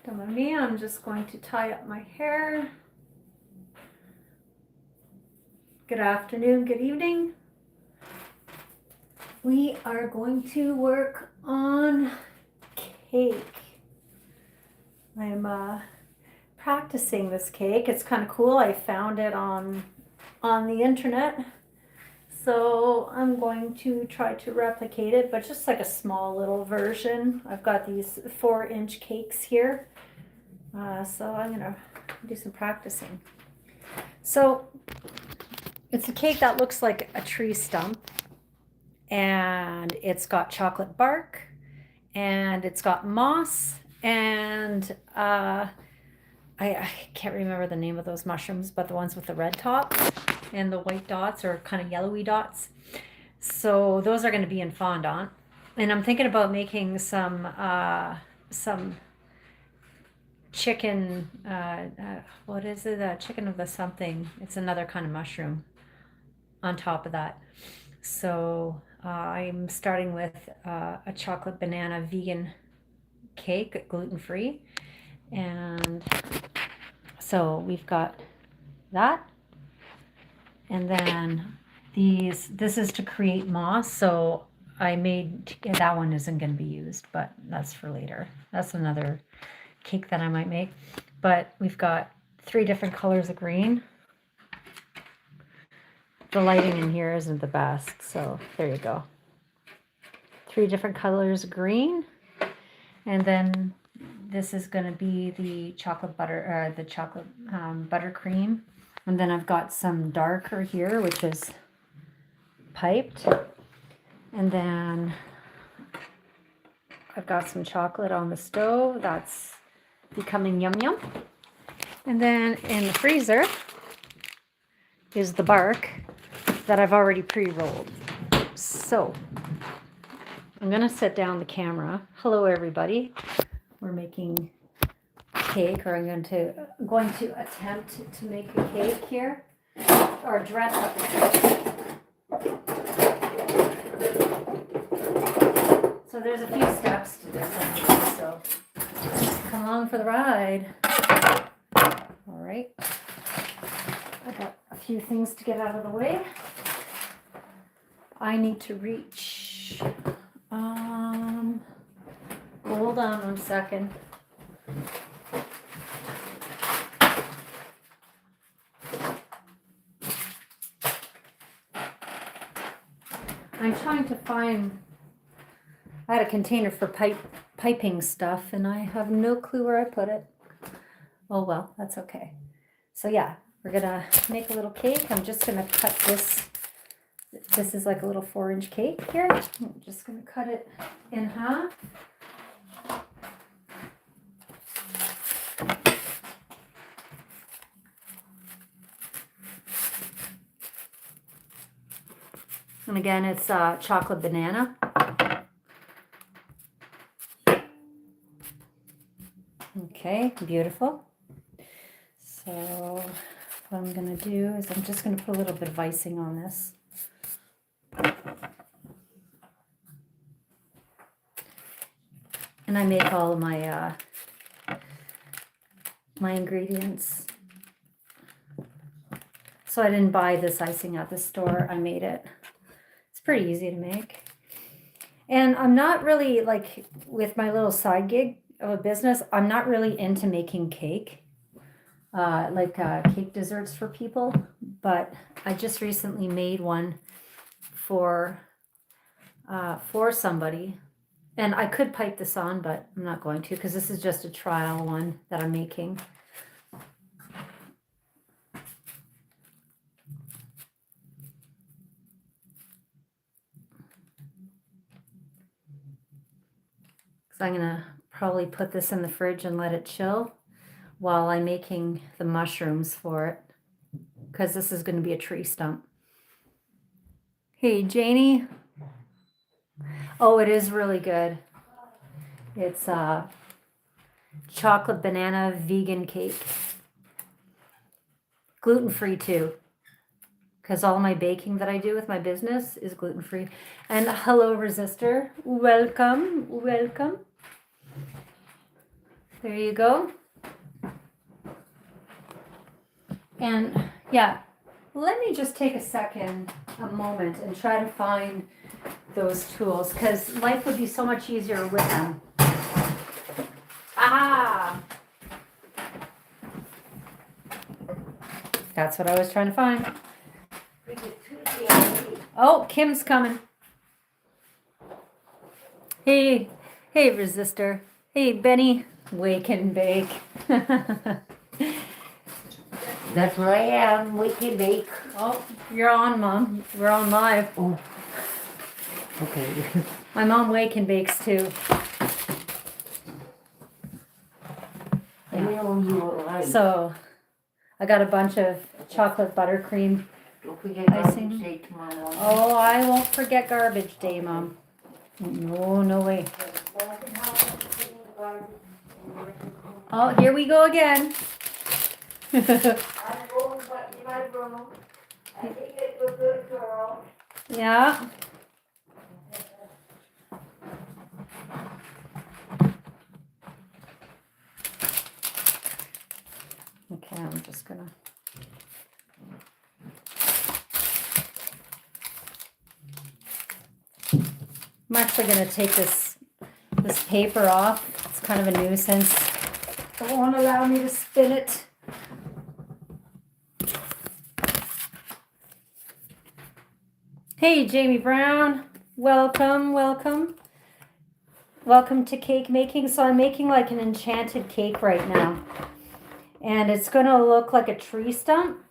Done with me. I'm just going to tie up my hair. Good afternoon, good evening. We are going to work on cake. I'm practicing this cake. It's kind of cool. I found it on the internet. So I'm going to try to replicate it, but just like a small little version. I've got these 4-inch cakes here. So I'm gonna do some practicing. So it's a cake that looks like a tree stump, and it's got chocolate bark, and it's got moss, and I can't remember the name of those mushrooms, but the ones with the red tops and the white dots or kind of yellowy dots. So those are going to be in fondant, and I'm thinking about making some chicken. What is it? Chicken of the something. It's another kind of mushroom on top of that. So I'm starting with a chocolate banana vegan cake, gluten-free, and so we've got that. And then this is to create moss. So I made, that one isn't going to be used, but that's for later. That's another cake that I might make. But we've got 3 different colors of green. The lighting in here isn't the best, so there you go. 3 different colors of green. And then this is going to be the chocolate butter, buttercream. And then I've got some darker here, which is piped. And then I've got some chocolate on the stove. That's becoming yum yum. And then in the freezer is the bark that I've already pre-rolled. So I'm going to set down the camera. Hello, everybody. We're making cake, or I'm going to attempt to make a cake here, or dress up a cake. So there's a few steps to this, so come along for the ride. All right, I got a few things to get out of the way. I need to reach. Hold on 1 second. I'm trying to find, I had a container for piping stuff, and I have no clue where I put it. Oh well, that's okay. So yeah, we're gonna make a little cake. I'm just gonna cut this. This is like a little 4-inch cake here. I'm just gonna cut it in half. And again, it's chocolate banana. Okay, beautiful. So what I'm going to do is I'm just going to put a little bit of icing on this. And I make all of my my ingredients. So I didn't buy this icing at the store. I made it. It's pretty easy to make. And I'm not really, like, with my little side gig of a business, I'm not really into making cake, cake desserts for people. But I just recently made one for somebody. And I could pipe this on, but I'm not going to, because this is just a trial one that I'm making. So I'm going to probably put this in the fridge and let it chill while I'm making the mushrooms for it, because this is going to be a tree stump. Hey, Janie. Oh, it is really good. It's chocolate banana vegan cake. Gluten-free too, because all my baking that I do with my business is gluten-free. And hello, Resistor. Welcome, welcome. There you go. And yeah, let me just take a moment and try to find those tools because life would be so much easier with them. Ah! That's what I was trying to find. Oh, Kim's coming. Hey, resistor. Hey, Benny. Wake and bake. That's what I am, wake and bake. Oh, you're on, Mom. We're on live. Oh, okay. My mom wake and bakes too. I know you were right. So, I got a bunch of chocolate buttercream. Don't forget icing. garbage day tomorrow morning. Oh, I won't forget garbage day, Mom. No way. Oh, here we go again. I'm going back to my room. I think it's a good girl. Yeah. Okay, I'm just gonna. I'm actually gonna take this paper off. It's kind of a nuisance. It won't allow me to spin it. Hey, Jamie Brown. Welcome, welcome. Welcome to cake making. So I'm making like an enchanted cake right now. And it's gonna look like a tree stump.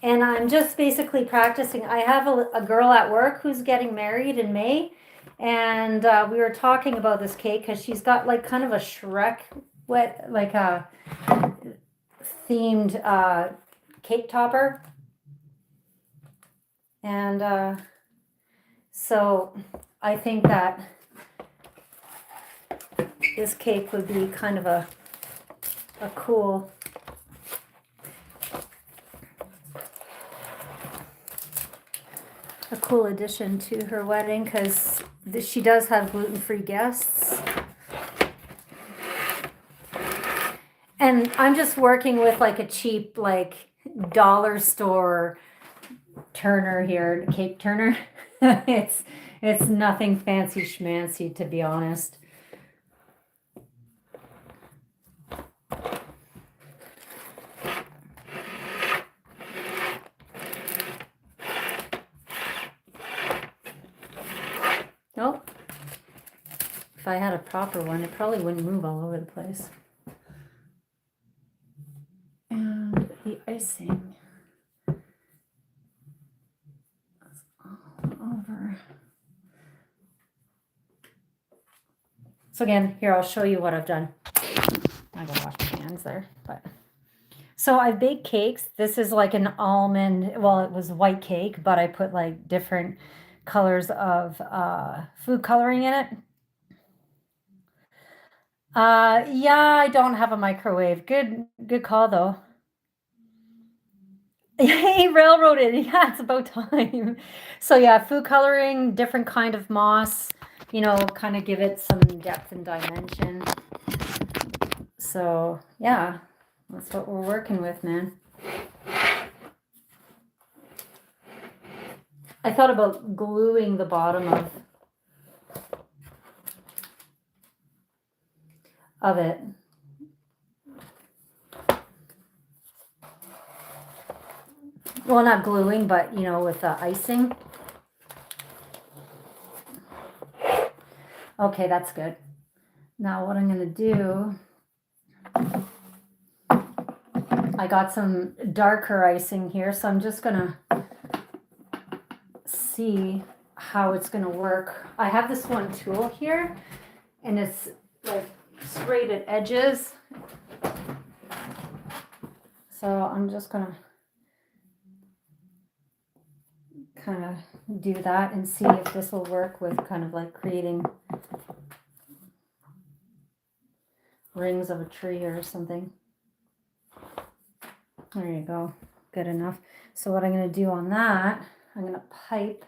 And I'm just basically practicing. I have a girl at work who's getting married in May. And we were talking about this cake because she's got like kind of a Shrek like a themed cake topper. And so I think that this cake would be kind of a cool addition to her wedding because she does have gluten-free guests. And I'm just working with like a cheap like dollar store turner here, cake turner. it's nothing fancy schmancy, to be honest. Nope. If I had a proper one, it probably wouldn't move all over the place. And the icing is all over. So again, here, I'll show you what I've done. I gotta wash my hands there, but. So I baked cakes. This is like an almond, well, it was white cake, but I put like different colors of food coloring in it. Yeah, I don't have a microwave. Good call though. He railroaded. Yeah, it's about time. So yeah, food coloring, different kind of moss, kind of give it some depth and dimension. So yeah, that's what we're working with, man. I thought about gluing the bottom of it. Well, not gluing, but with the icing. Okay, that's good. Now what I'm gonna do, I got some darker icing here, so I'm just gonna see how it's gonna work. I have this one tool here, and it's like serrated edges. So I'm just gonna kind of do that and see if this will work with kind of like creating rings of a tree or something. There you go. Good enough. So what I'm going to do on that, I'm going to pipe.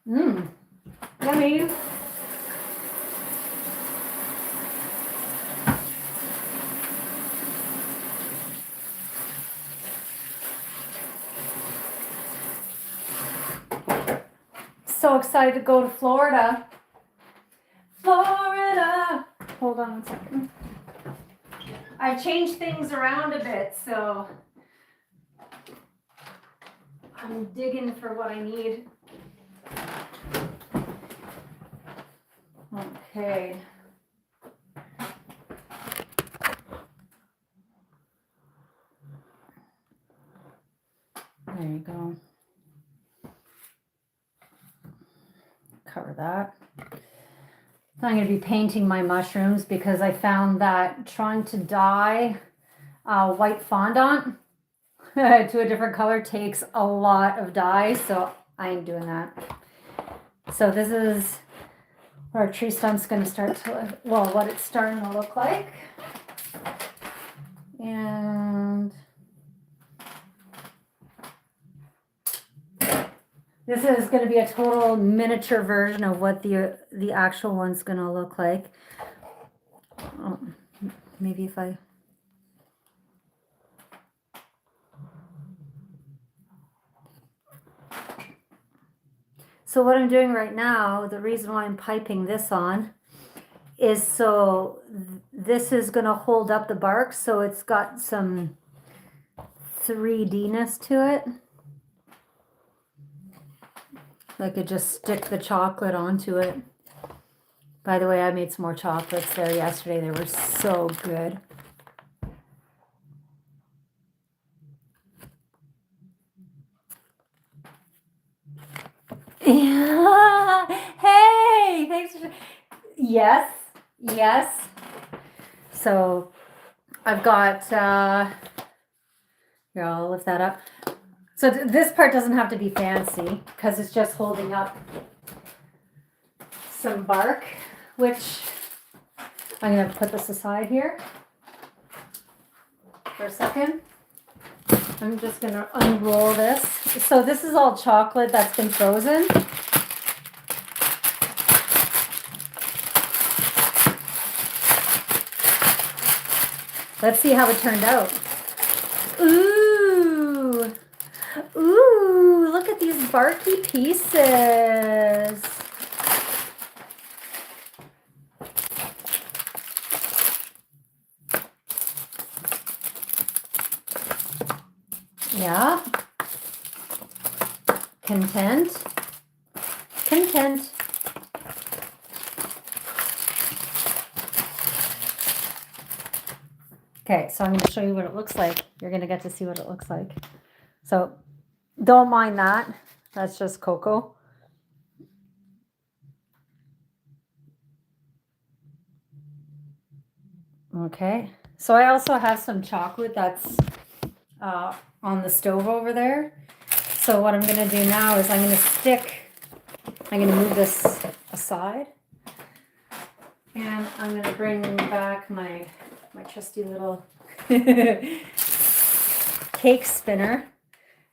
Yummy. so excited to go to Florida. Florida! Hold on 1 second. I've changed things around a bit, so I'm digging for what I need. Okay. There you go. Cover that. I'm going to be painting my mushrooms because I found that trying to dye white fondant to a different color takes a lot of dye, so I ain't doing that. So this is what our tree stump's going to start to, well, what it's starting to look like. And this is going to be a total miniature version of what the actual one's going to look like. Oh, maybe if I... So what I'm doing right now, the reason why I'm piping this on is so this is going to hold up the bark, so it's got some 3D-ness to it. I could just stick the chocolate onto it. By the way, I made some more chocolates there yesterday. They were so good. Yeah. Hey, thanks for... Yes, yes. So I've got, here, I'll lift that up. So this part doesn't have to be fancy because it's just holding up some bark, which I'm going to put this aside here for a second. I'm just going to unroll this. So this is all chocolate that's been frozen. Let's see how it turned out. Ooh. Ooh, look at these barky pieces. Yeah. Content. Content. Okay, so I'm going to show you what it looks like. You're going to get to see what it looks like. So don't mind that. That's just cocoa. Okay, so I also have some chocolate that's on the stove over there. So what I'm going to do now is I'm going to move this aside. And I'm going to bring back my trusty little cake spinner.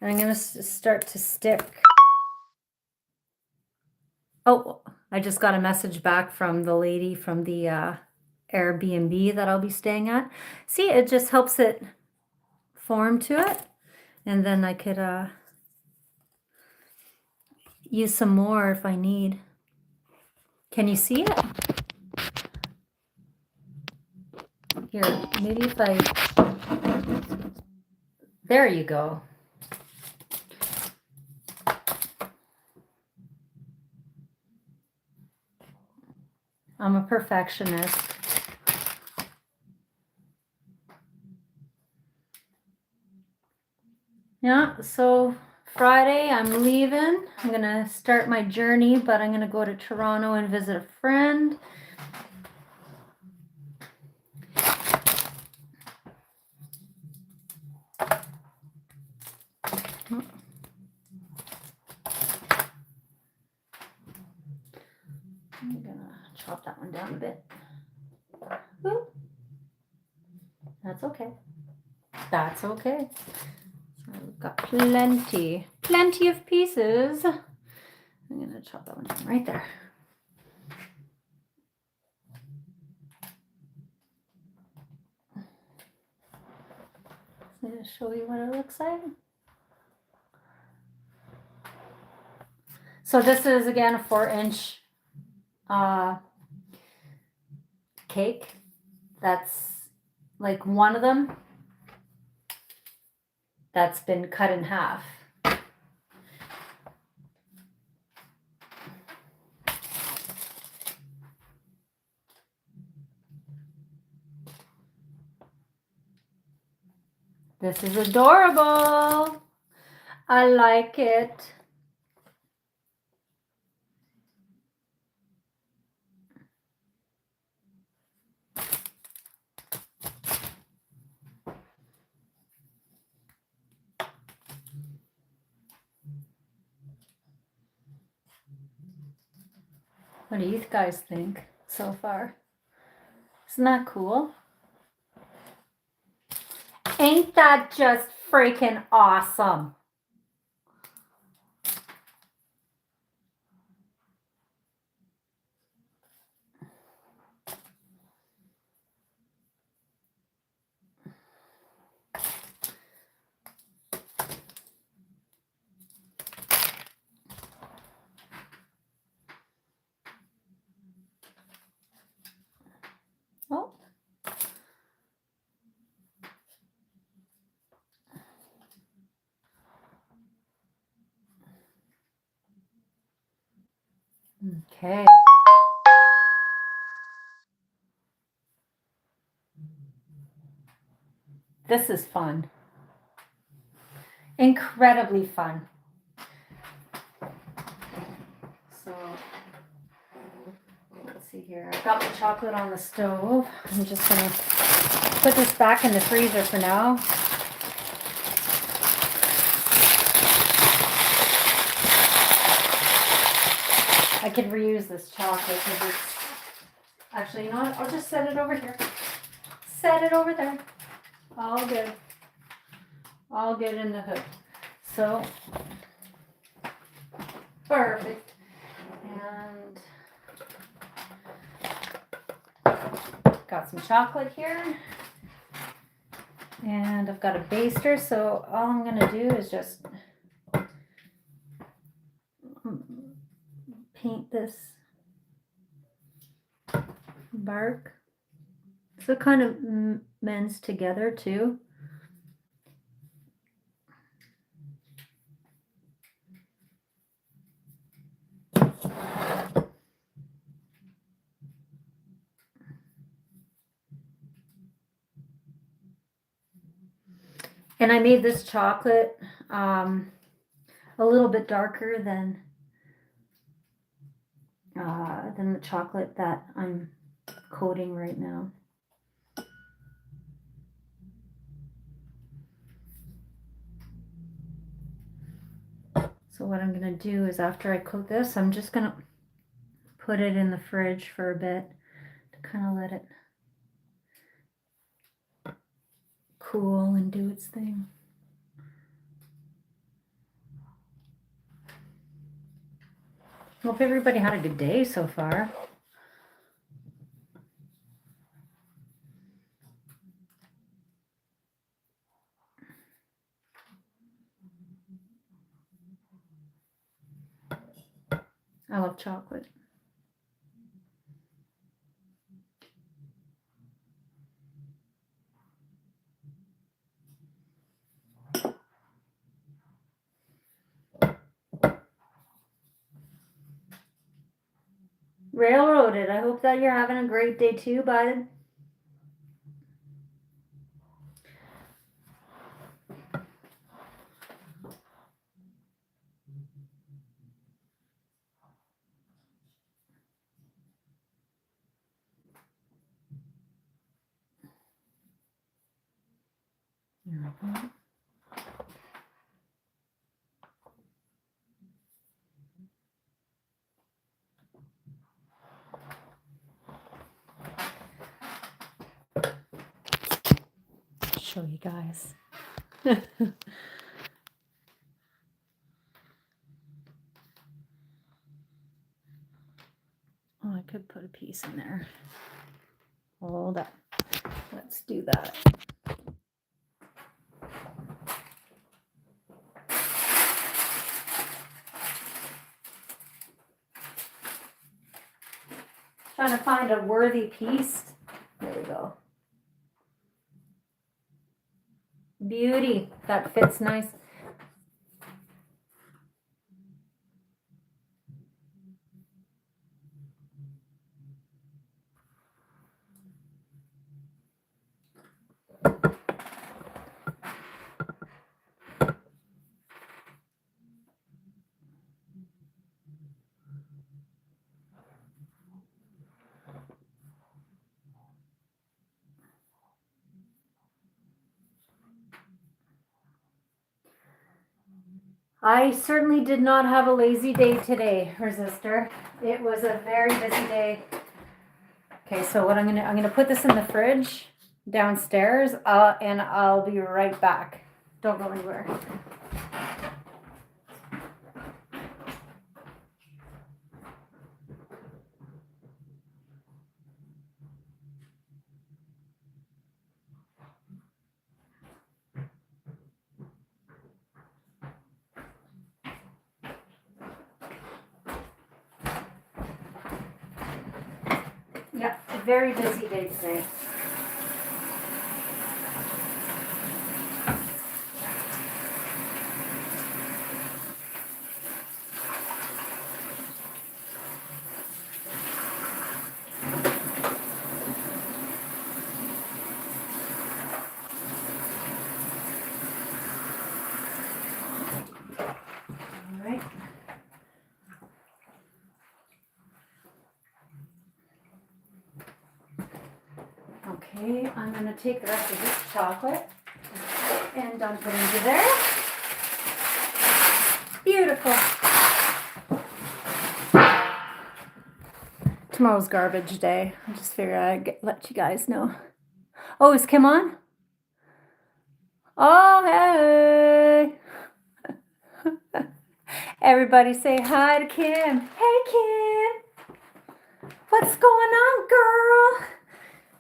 And I'm going to start to stick. Oh, I just got a message back from the lady from the Airbnb that I'll be staying at. See, it just helps it form to it. And then I could use some more if I need. Can you see it? Here, maybe if I... There you go. I'm a perfectionist. Yeah, so Friday I'm leaving. I'm gonna start my journey, but I'm gonna go to Toronto and visit a friend. I'm gonna chop that one down a bit. Ooh. That's okay. That's okay. So we've got plenty of pieces. I'm gonna chop that one down right there. I'm gonna show you what it looks like. So this is again a 4-inch cake. That's like one of them that's been cut in half. This is adorable. I like it. What do you guys think so far? Isn't that cool? Ain't that just freaking awesome? Oh. Okay. This is fun. Incredibly fun. So, let's see here. I've got my chocolate on the stove. I'm just gonna put this back in the freezer for now. I could reuse this chocolate because it's actually, you know what? I'll just set it over here. Set it over there. All good. All good in the hood. So, perfect. And got some chocolate here. And I've got a baster, so all I'm gonna do is just paint this bark. So it kind of mends together too. And I made this chocolate a little bit darker than the chocolate that I'm coating right now. So what I'm gonna do is after I coat this, I'm just gonna put it in the fridge for a bit to kind of let it cool and do its thing. Hope everybody had a good day so far. I love chocolate. Railroaded. I hope that you're having a great day too, bud. Mm-hmm. Show you guys. Oh, I could put a piece in there. Hold up. Let's do that. find a worthy piece. There we go. Beauty. That fits nice. I certainly did not have a lazy day today, Resistor. It was a very busy day. Okay, so what I'm gonna put this in the fridge downstairs, and I'll be right back. Don't go anywhere. Yeah, a very busy day today. All right. Okay, I'm gonna take the rest of this chocolate and dump it into there. Beautiful. Tomorrow's garbage day. I just figured I'd let you guys know. Oh, is Kim on? Oh, hey. Everybody say hi to Kim. Hey, Kim. What's going on, girl?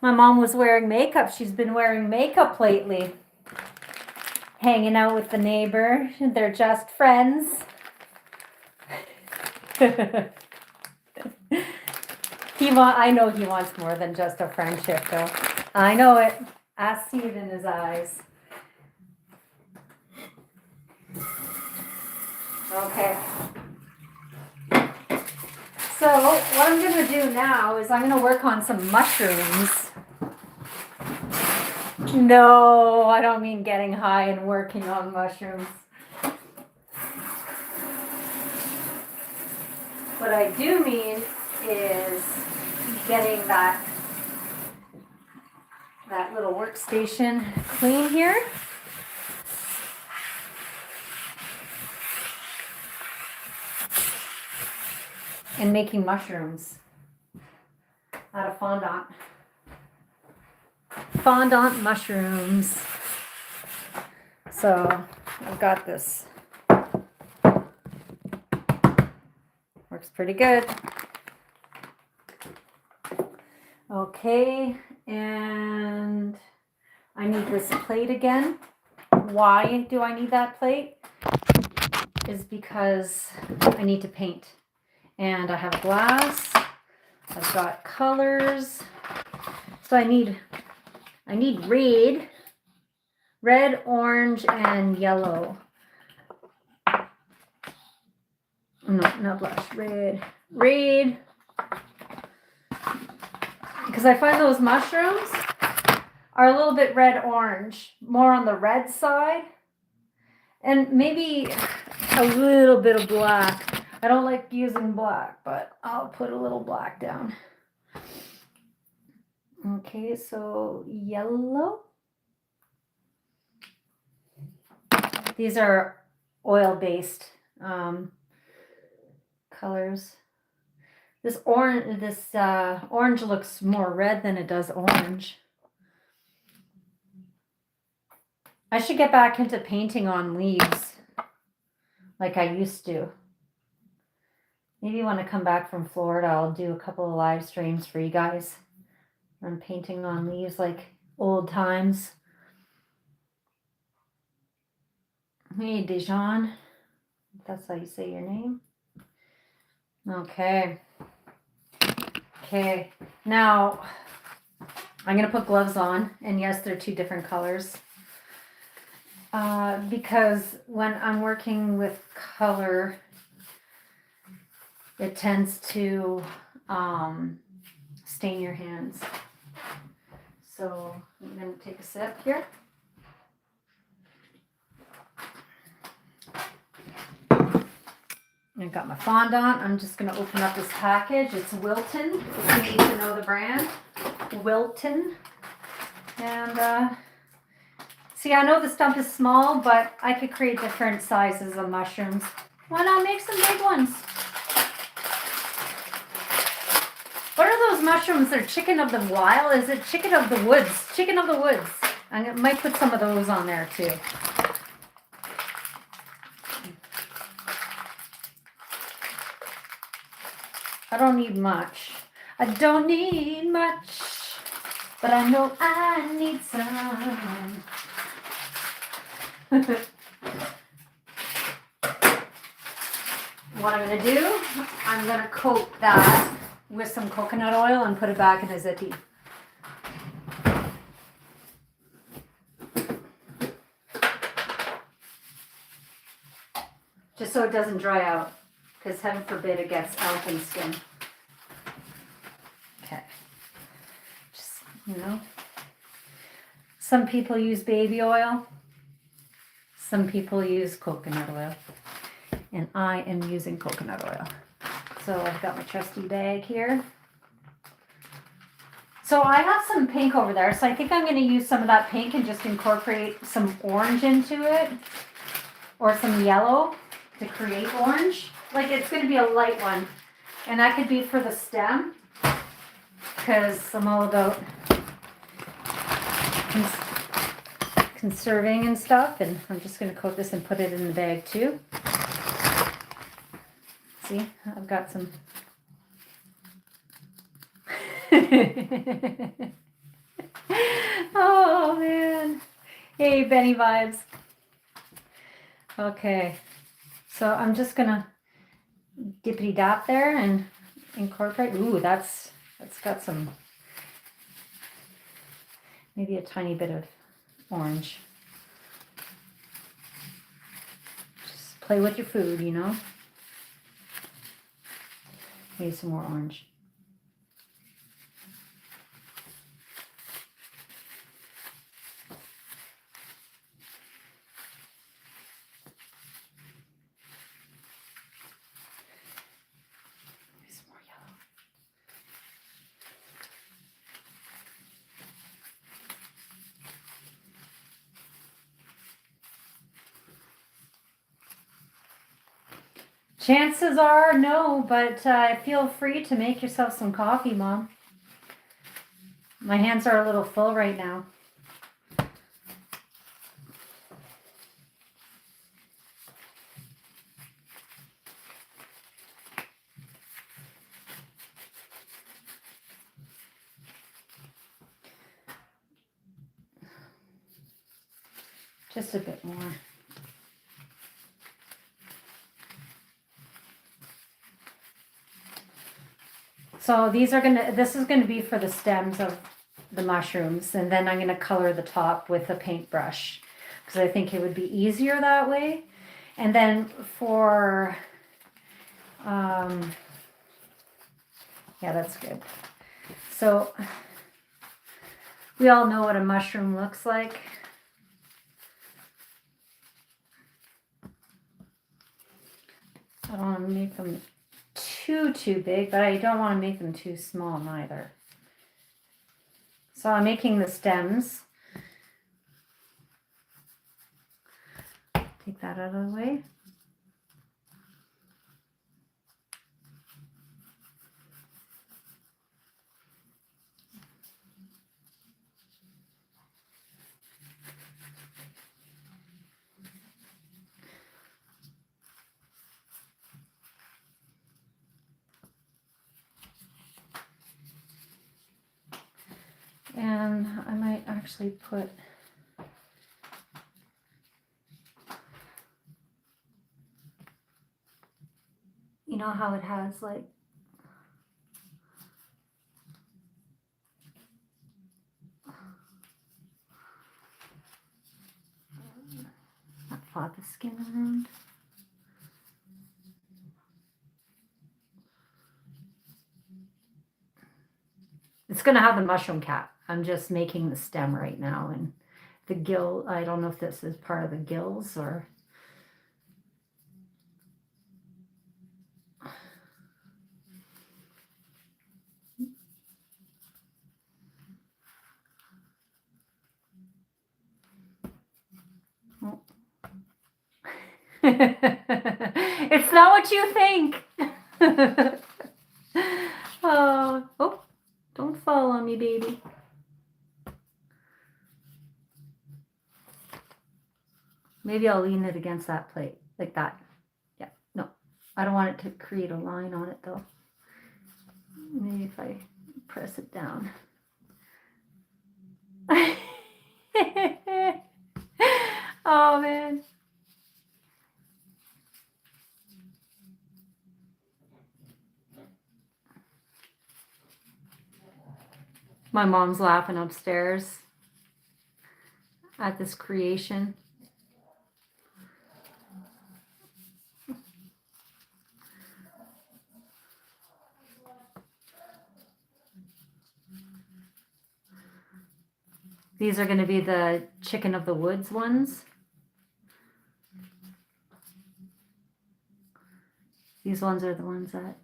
My mom was wearing makeup. She's been wearing makeup lately. Hanging out with the neighbor. They're just friends. I know he wants more than just a friendship, though. I know it. I see it in his eyes. Okay. So what I'm going to do now is I'm going to work on some mushrooms. No, I don't mean getting high and working on mushrooms. What I do mean is getting that little workstation clean here. And making mushrooms out of fondant. Fondant mushrooms. So I've got this. Works pretty good. Okay, and I need this plate again. Why do I need that plate? Is because I need to paint. And I have glass. I've got colors. So I need red, orange, and yellow. No, not blush. Red. Because I find those mushrooms are a little bit red-orange, more on the red side, and maybe a little bit of black. I don't like using black, but I'll put a little black down. Okay, so yellow. These are oil-based colors. This orange looks more red than it does orange. I should get back into painting on leaves like I used to. Maybe when I come back from Florida, I'll do a couple of live streams for you guys. I'm painting on leaves like old times. Hey, Dijon. If that's how you say your name. Okay. Okay, now I'm gonna put gloves on, and yes, they're two different colors. Because when I'm working with color, it tends to stain your hands. So I'm gonna take a sip here. I got my fondant. I'm just gonna open up this package. It's Wilton, if you need to know the brand. Wilton. And see, I know the stump is small, but I could create different sizes of mushrooms. Why not make some big ones? What are those mushrooms? They're chicken of the wild? Is it chicken of the woods? Chicken of the woods. I might put some of those on there too. I don't need much. I don't need much, but I know I need some. What I'm gonna do, I'm gonna coat that with some coconut oil and put it back in a zippy. Just so it doesn't dry out, because heaven forbid it gets elephant skin. Okay. Just, you know. Some people use baby oil. Some people use coconut oil. And I am using coconut oil. So I've got my trusty bag here. So I have some pink over there, so I think I'm going to use some of that pink and just incorporate some orange into it, or some yellow to create orange. Like, it's going to be a light one, and that could be for the stem, because I'm all about conserving and stuff. And I'm just going to coat this and put it in the bag too. See, I've got some. Oh man. Hey, Benny vibes. Okay. So I'm just gonna dippity dop there and incorporate. Ooh, that's got some, maybe a tiny bit of orange. Just play with your food, you know. Maybe some more orange. Maybe some more yellow. Chances are no, but feel free to make yourself some coffee, Mom. My hands are a little full right now. Just a bit more. So this is gonna be for the stems of the mushrooms, and then I'm gonna color the top with a paintbrush, because I think it would be easier that way. And then for, yeah, that's good. So we all know what a mushroom looks like. I don't want to make them too big, but I don't want to make them too small neither. So I'm making the stems. Take that out of the way. And I might actually put, you know how it has like thaw the skin around. It's going to have the mushroom cap. I'm just making the stem right now, and the gill, I don't know if this is part of the gills or... It's not what you think. Oh, don't fall on me, baby. Maybe I'll lean it against that plate, like that. Yeah, no, I don't want it to create a line on it though. Maybe if I press it down. Oh man. My mom's laughing upstairs at this creation. These are going to be the chicken of the woods ones. These ones are the ones that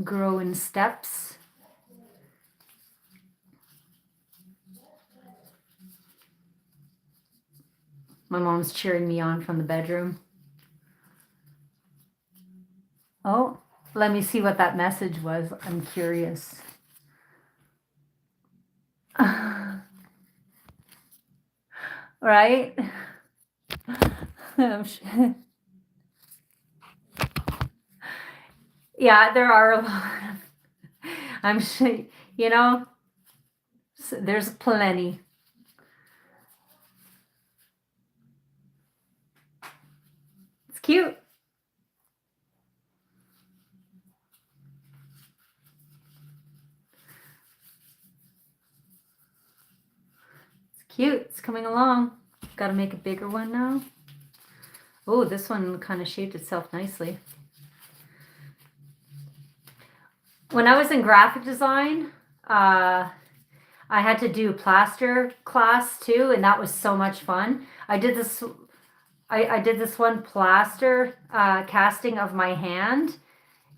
grow in steps. My mom's cheering me on from the bedroom. Oh, let me see what that message was. I'm curious. Right? Yeah, there are a lot of, I'm sure, you know, there's plenty. It's cute. It's cute. It's coming along. Got to make a bigger one now. Oh, this one kind of shaped itself nicely. When I was in graphic design, I had to do plaster class too, and that was so much fun. I did this one plaster casting of my hand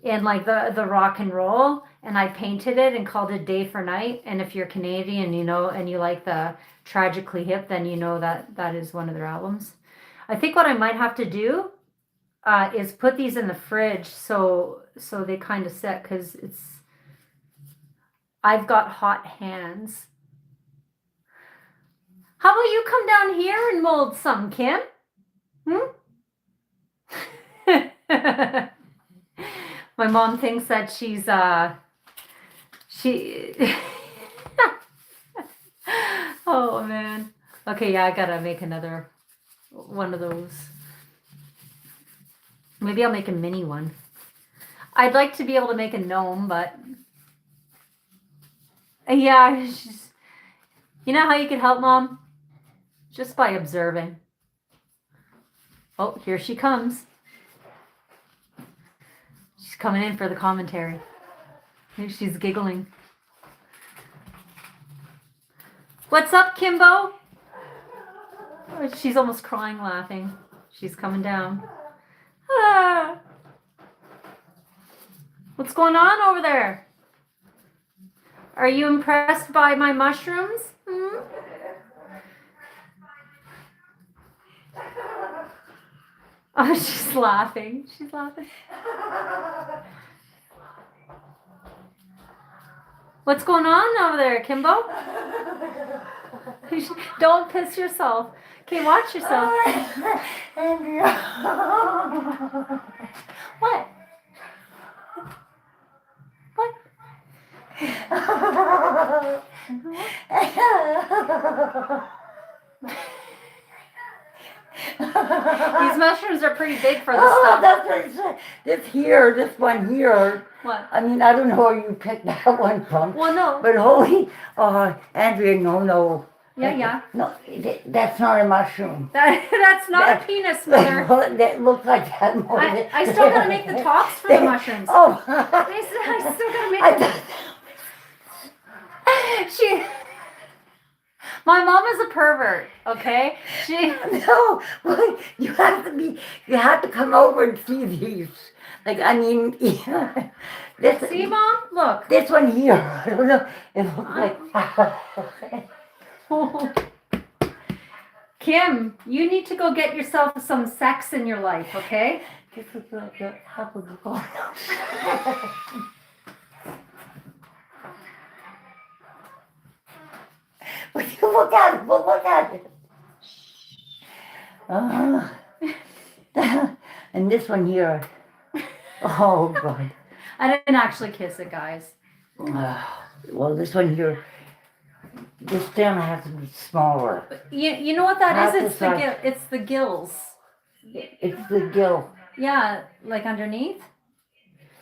in like the rock and roll, and I painted it and called it Day for Night. And if you're Canadian, you know, and you like the Tragically Hip, then you know that is one of their albums. I think what I might have to do is put these in the fridge so they kind of set, because I've got hot hands. How about you come down here and mold some, Kim? My mom thinks that she's oh man. Okay, yeah, I gotta make another one of those. Maybe I'll make a mini one. I'd like to be able to make a gnome, but yeah, you know how you can help Mom? Just by observing. Oh, here she comes. She's coming in for the commentary. She's giggling. What's up, Kimbo? Oh, she's almost crying laughing. She's coming down. Ah. What's going on over there? Are you impressed by my mushrooms? Oh, she's laughing. She's laughing. What's going on over there, Kimbo? Don't piss yourself. Okay, watch yourself. Andrea. What? What? These mushrooms are pretty big for this stuff. That's what it said. This one here. What? I mean, I don't know where you picked that one from. Well, no. But holy, Andrea, no. Yeah. No, that's not a mushroom. That's not a penis, mother. That looks like that more. I still gotta make the tops for the mushrooms. Oh. I still gotta make I them. thought- My mom is a pervert, okay? No, well, you have to come over and see these. Like, I mean, this. See, Mom? Look. This one here, I don't know, it looks like. Kim, you need to go get yourself some sex in your life, okay? This is the top of the corner. Will you look at it? Well, look at it. And this one here. Oh, God. I didn't actually kiss it, guys. Well, this one here, this stem has to be smaller. You know what that Half is? the size. It's the gills. It's the gill. Yeah, like underneath.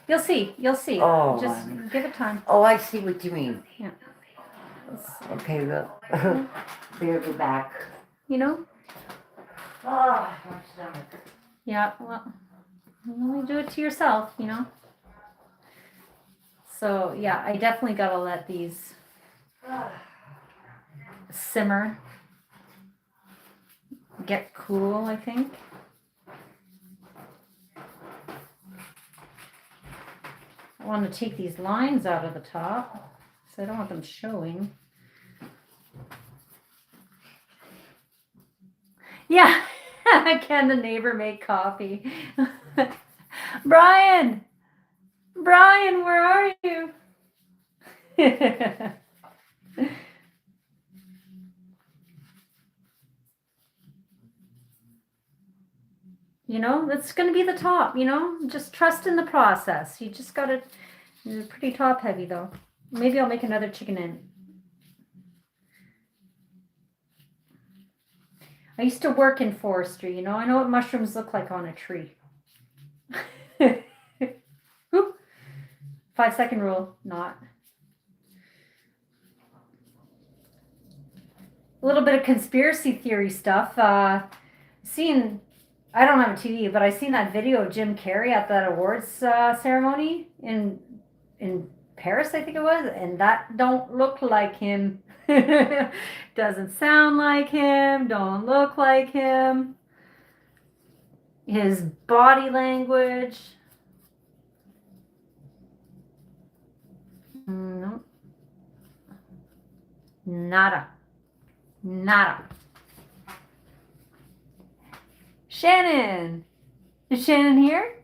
You'll see. Oh, Just give it time. Oh, I see what you mean. Yeah. Okay, look. There's the back. You know? Oh, my stomach. Yeah, well, you only do it to yourself, you know? So, yeah, I definitely gotta let these simmer. Get cool, I think. I want to take these lines out of the top, so I don't want them showing. Yeah, can the neighbor make coffee? Brian, where are you? You know, that's going to be the top, you know, just trust in the process. You just got to, it's pretty top heavy though. Maybe I'll make another chicken in. I used to work in forestry, you know, I know what mushrooms look like on a tree. 5-second rule, not. A little bit of conspiracy theory stuff. I don't have a TV, but I seen that video of Jim Carrey at that awards ceremony in Paris, I think it was, and that don't look like him. Doesn't sound like him, don't look like him. His body language. No. Nada. Shannon! Is Shannon here?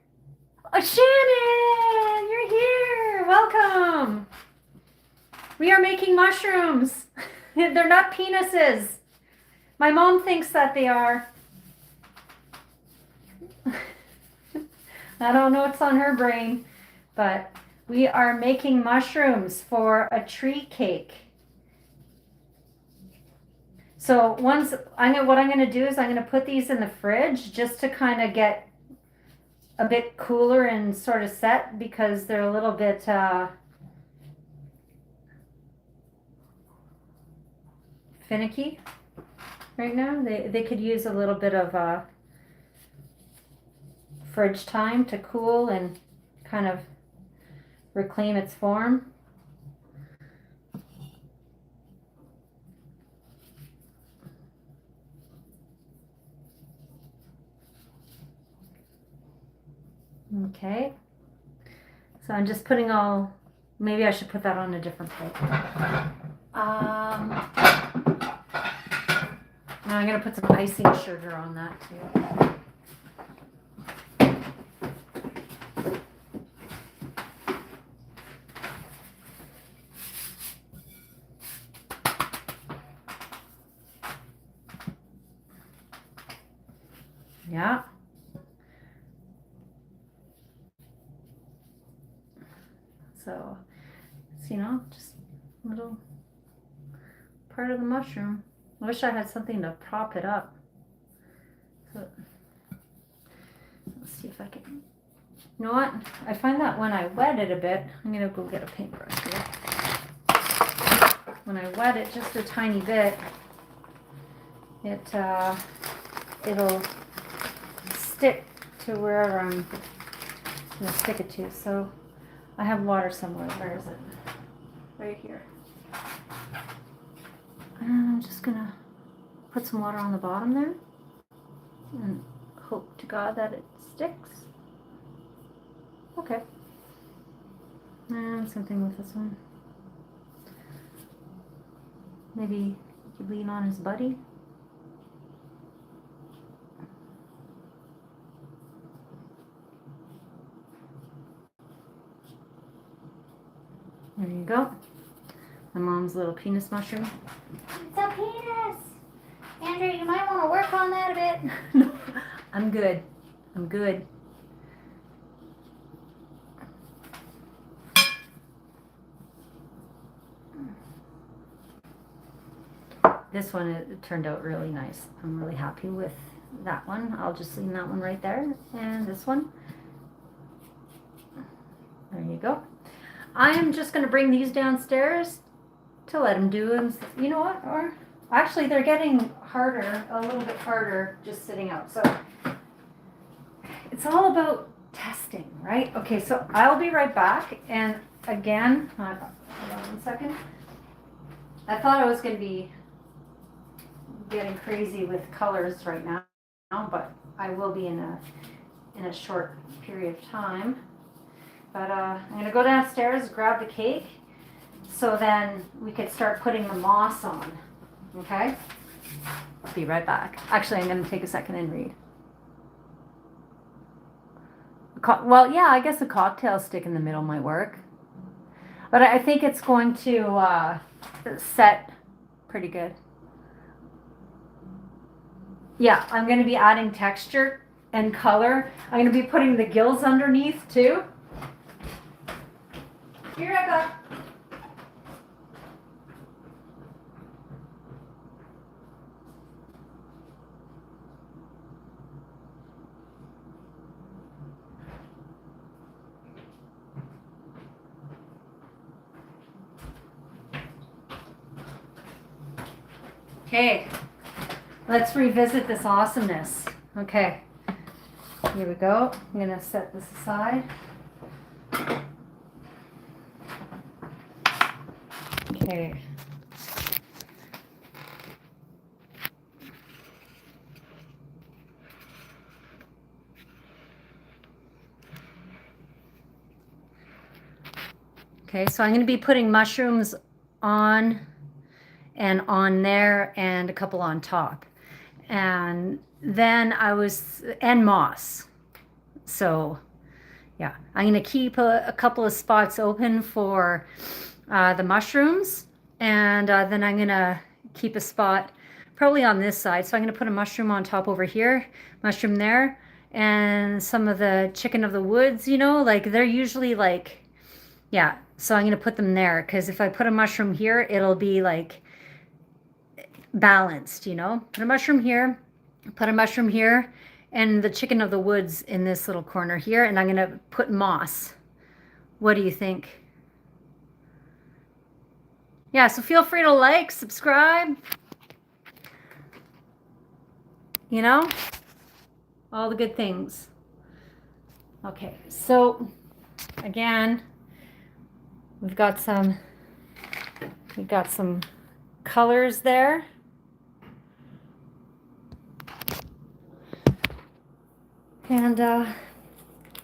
Oh, Shannon! You're here! Welcome! We are making mushrooms. They're not penises. My mom thinks that they are. I don't know what's on her brain, but we are making mushrooms for a tree cake. So what I'm going to do is I'm going to put these in the fridge just to kind of get a bit cooler and sort of set, because they're a little bit finicky right now. They could use a little bit of fridge time to cool and kind of reclaim its form. Okay, so I'm just putting maybe I should put that on a different plate. Now I'm going to put some icing sugar on that too. Yeah. So, you know, just a little part of the mushroom. I wish I had something to prop it up. So, let's see if I can. You know what? I find that when I wet it a bit, I'm going to go get a paintbrush here. When I wet it just a tiny bit, it'll stick to wherever I'm gonna stick it to. So I have water somewhere. Where is it? Right here. And I'm just gonna put some water on the bottom there and hope to God that it sticks. Okay. And something with this one. Maybe you could lean on his buddy. There you go. My mom's little penis mushroom. It's a penis! Andrea, you might want to work on that a bit. No, I'm good. I'm good. This one, it turned out really nice. I'm really happy with that one. I'll just leave that one right there. And this one. There you go. I am just going to bring these downstairs to let them do them. You know what? Or actually, they're getting harder, a little bit harder, just sitting out. So it's all about testing, right? Okay, so I'll be right back. And again, hold on 1 second. I thought I was going to be getting crazy with colors right now, but I will be in a short period of time. But I'm going to go downstairs, grab the cake, so then we could start putting the moss on. Okay? I'll be right back. Actually, I'm going to take a second and read. Well, yeah, I guess a cocktail stick in the middle might work. But I think it's going to set pretty good. Yeah, I'm going to be adding texture and color. I'm going to be putting the gills underneath too. Be right back. Okay. Let's revisit this awesomeness. Okay, here we go. I'm gonna set this aside. Okay. Okay, so I'm gonna be putting mushrooms on and on there and a couple on top. And then and moss. So yeah, I'm going to keep a couple of spots open for the mushrooms. And then I'm going to keep a spot probably on this side. So I'm going to put a mushroom on top over here, mushroom there, and some of the chicken of the woods, you know, like they're usually like, yeah. So I'm going to put them there because if I put a mushroom here, it'll be like balanced, you know. Put a mushroom here, put a mushroom here, and the chicken of the woods in this little corner here, and I'm gonna put moss. What do you think? Yeah, so feel free to like, subscribe, you know, all the good things. Okay, so again, we've got some colors there. And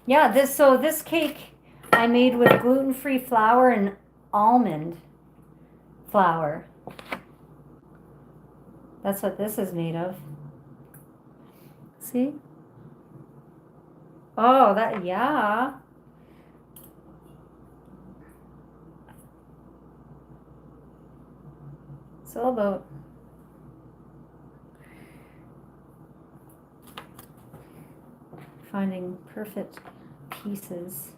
yeah, this cake I made with gluten-free flour and almond flour. That's what this is made of. See? Oh, yeah. It's all about finding perfect pieces.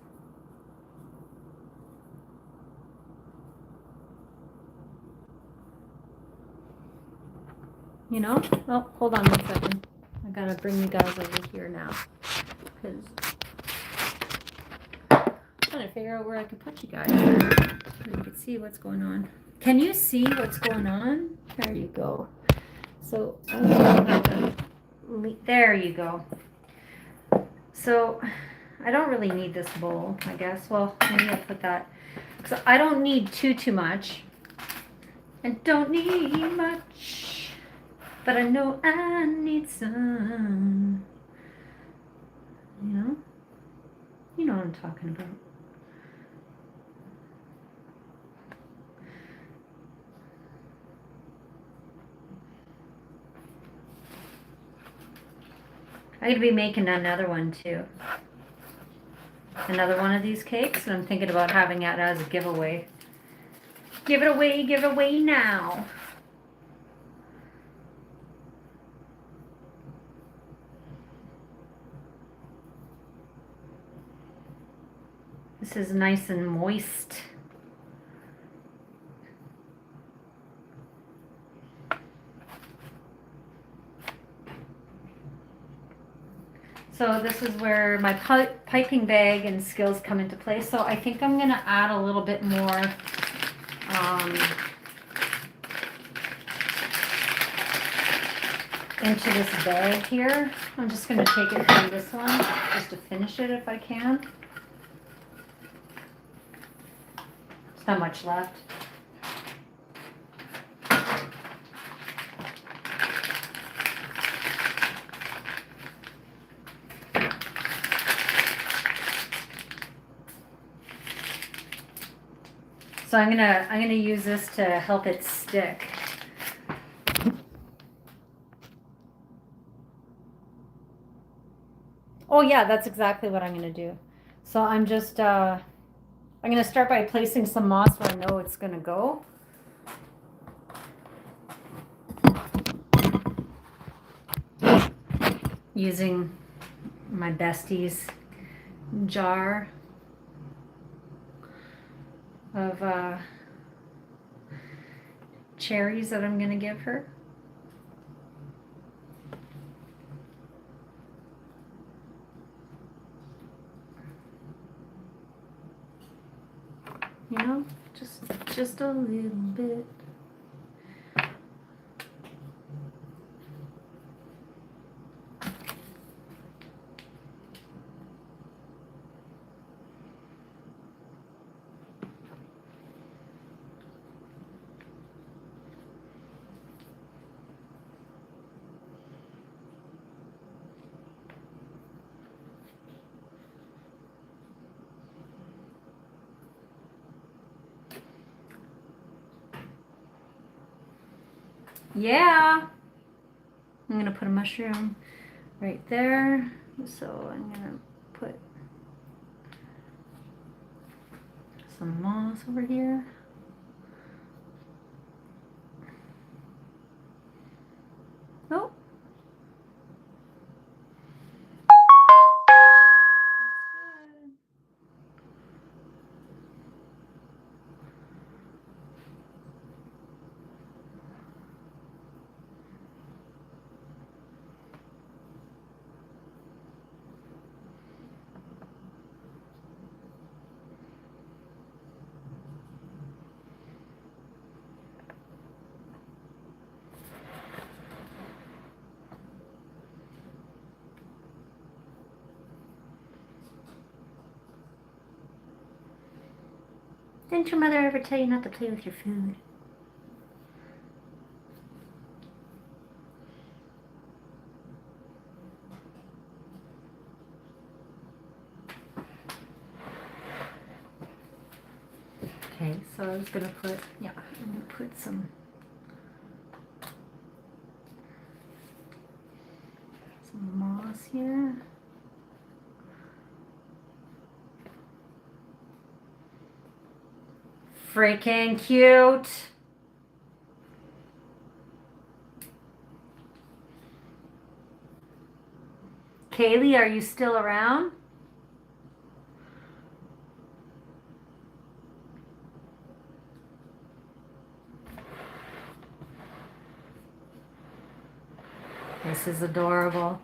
You know? Oh, hold on 1 second. I gotta bring you guys over here now. Because I'm trying to figure out where I can put you guys so you can see what's going on. Can you see what's going on? There you go. So I'm gonna have to there you go. So I don't really need this bowl, I guess. Well, maybe I'll put that. So I don't need too much. I don't need much, but I know I need some. You know what I'm talking about. I'm gonna be making another one too. Another one of these cakes, and I'm thinking about having it as a giveaway. Give it away now. This is nice and moist. So this is where my piping bag and skills come into play. So I think I'm gonna add a little bit more into this bag here. I'm just gonna take it from this one just to finish it if I can. There's not much left. So I'm gonna use this to help it stick. Oh yeah, that's exactly what I'm gonna do. So I'm just I'm gonna start by placing some moss where I know it's gonna go. Using my bestie's jar of cherries that I'm gonna give her. You know, just a little bit. Yeah. I'm gonna put a mushroom right there. So I'm gonna put some moss over here. Oh. That's good. Didn't your mother ever tell you not to play with your food? Okay, so I was gonna put, yeah, I'm gonna put some moss here. Freaking cute. Kaylee, are you still around? This is adorable.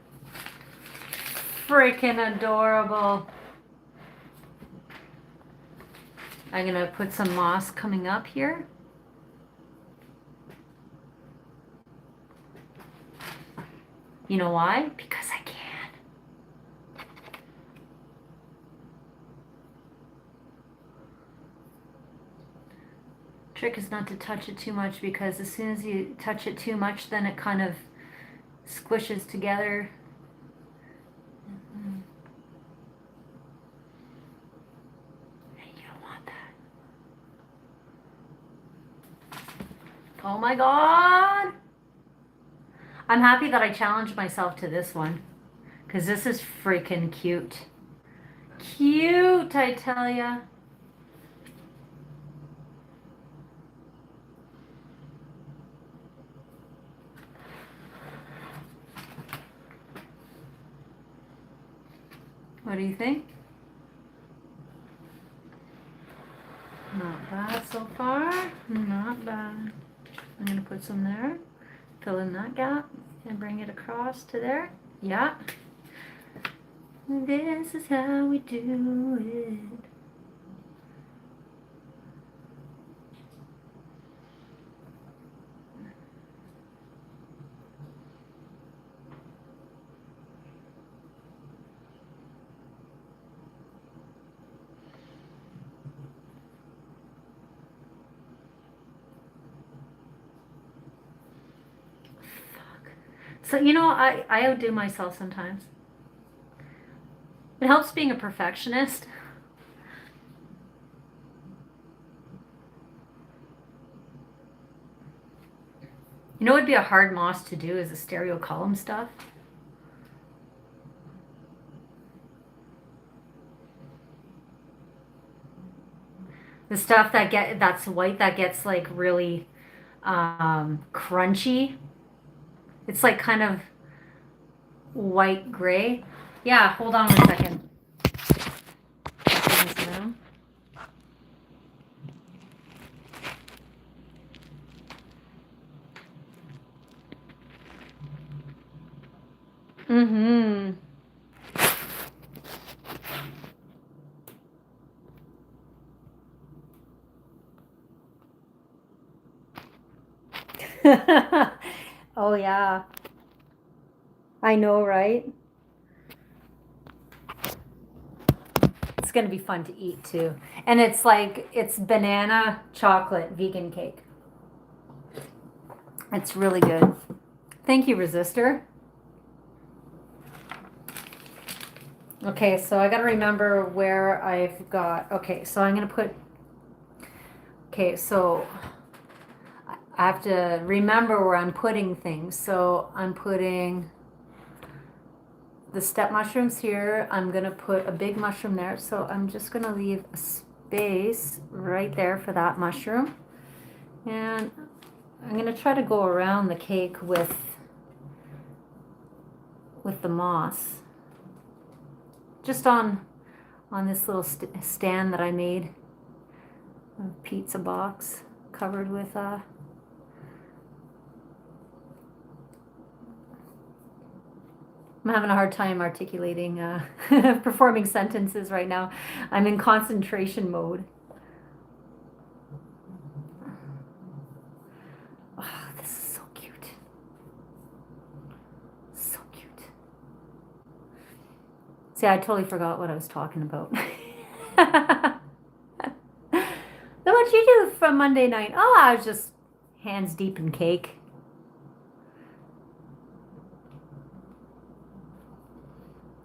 Freaking adorable. I'm gonna put some moss coming up here. You know why? Because I can. Trick is not to touch it too much, because as soon as you touch it too much, then it kind of squishes together. And you don't want that. Oh my God! I'm happy that I challenged myself to this one, because this is freaking cute. Cute, I tell ya. What do you think? Not bad so far. Not bad. I'm going to put some there. Fill in that gap and bring it across to there. Yeah. This is how we do it. So, you know, I outdo myself sometimes. It helps being a perfectionist. You know what would be a hard moss to do is the stereo column stuff. The stuff that's white that gets like really crunchy. It's like kind of white gray. Yeah, hold on 1 second. Mm-hmm. Oh yeah. I know, right? It's gonna be fun to eat too. And it's banana chocolate vegan cake. It's really good. Thank you, Resistor. Okay, so I gotta remember where I've got, okay, so I'm gonna put, okay, so I have to remember where I'm putting things. So I'm putting the step mushrooms here. I'm gonna put a big mushroom there. So I'm just gonna leave a space right there for that mushroom. And I'm gonna try to go around the cake with the moss. Just on this little stand that I made. A pizza box covered with I'm having a hard time articulating, performing sentences right now. I'm in concentration mode. Oh, this is so cute. So cute. See, I totally forgot what I was talking about. What'd you do from Monday night? Oh, I was just hands deep in cake.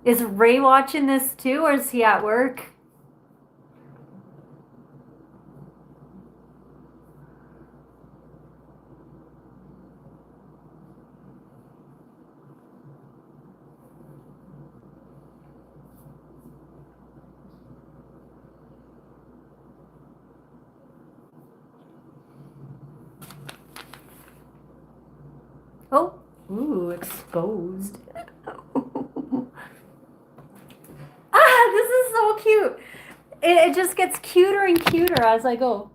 Is Ray watching this too, or is he at work? Oh, ooh, exposed. Ah, this is so cute. It just gets cuter and cuter as I go.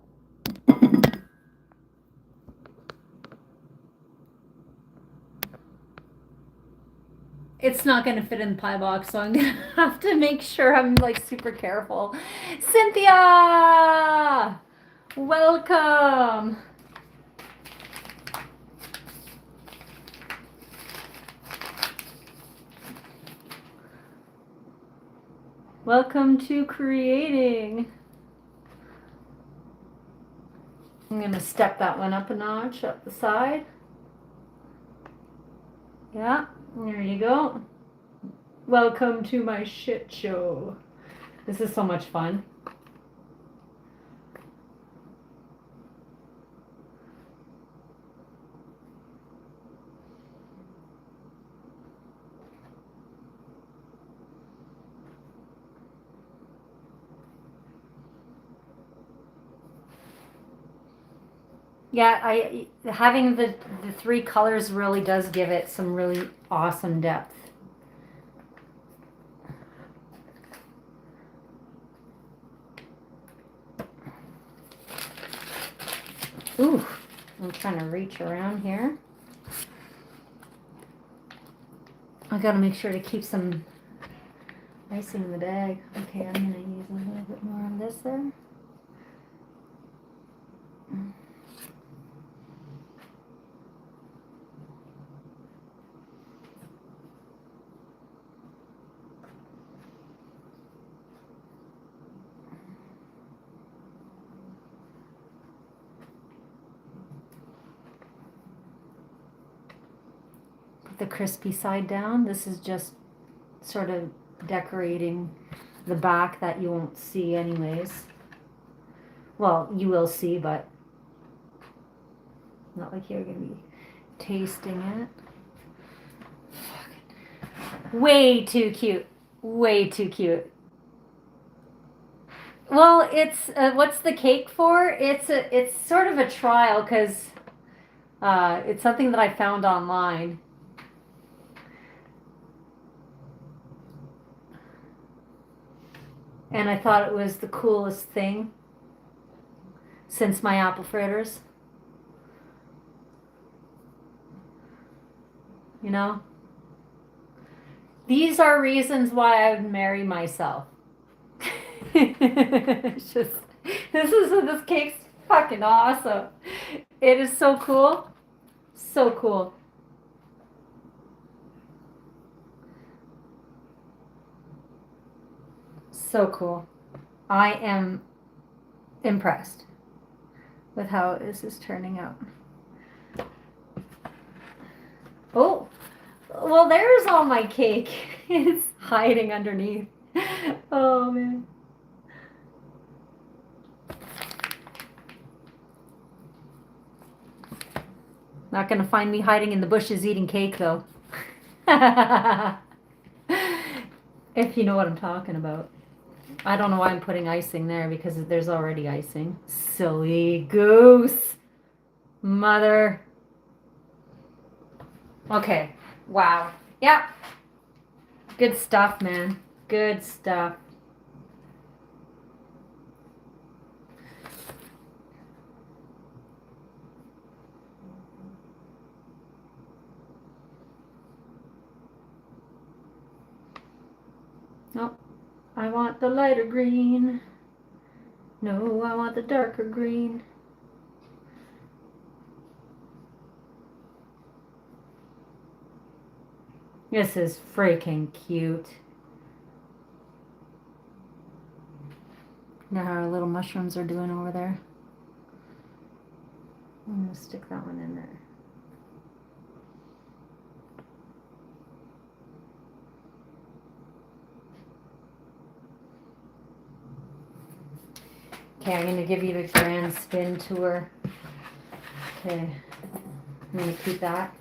It's not going to fit in the pie box, so I'm going to have to make sure I'm like super careful. Cynthia! Welcome! Welcome to creating. I'm going to step that one up a notch up the side. Yeah, there you go. Welcome to my shit show. This is so much fun. Yeah, having the three colors really does give it some really awesome depth. Ooh, I'm trying to reach around here. I gotta make sure to keep some icing in the bag. Okay, I'm gonna use a little bit more of this there. Put the crispy side down. This is just sort of decorating the back that you won't see anyways. Well, you will see, but not like you're gonna be tasting it. Way too cute. Way too cute. Well, it's what's the cake for? It's sort of a trial because it's something that I found online. And I thought it was the coolest thing since my apple fritters. You know? These are reasons why I would marry myself. It's just, this cake's fucking awesome. It is so cool. So cool. So cool. I am impressed with how this is turning out. Oh, well, there's all my cake. It's hiding underneath. Oh, man. Not gonna find me hiding in the bushes eating cake, though. If you know what I'm talking about. I don't know why I'm putting icing there because there's already icing. Silly goose. Mother. Okay. Wow. Yeah. Good stuff, man. Good stuff. Nope. I want the lighter green. No, I want the darker green. This is freaking cute. Now how our little mushrooms are doing over there. I'm gonna stick that one in there. Okay, I'm gonna give you the grand spin tour. Okay, I'm gonna keep that.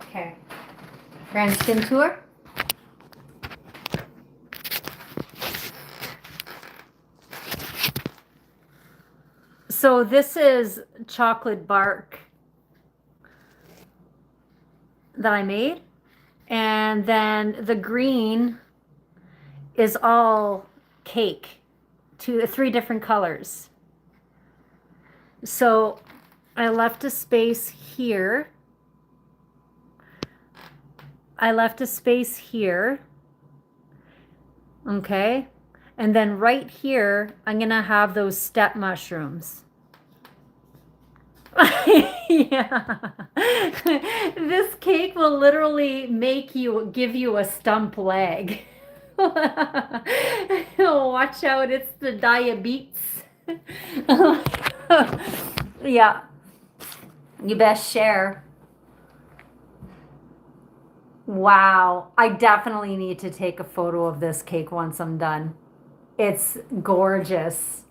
Okay, grand spin tour. So this is chocolate bark that I made. And then the green is all cake, three different colors. So I left a space here. I left a space here. Okay. And then right here, I'm going to have those step mushrooms. Yeah. This cake will literally give you a stump leg. Watch out, it's the diabetes. Yeah, you best share. Wow, I definitely need to take a photo of this cake once I'm done. It's gorgeous.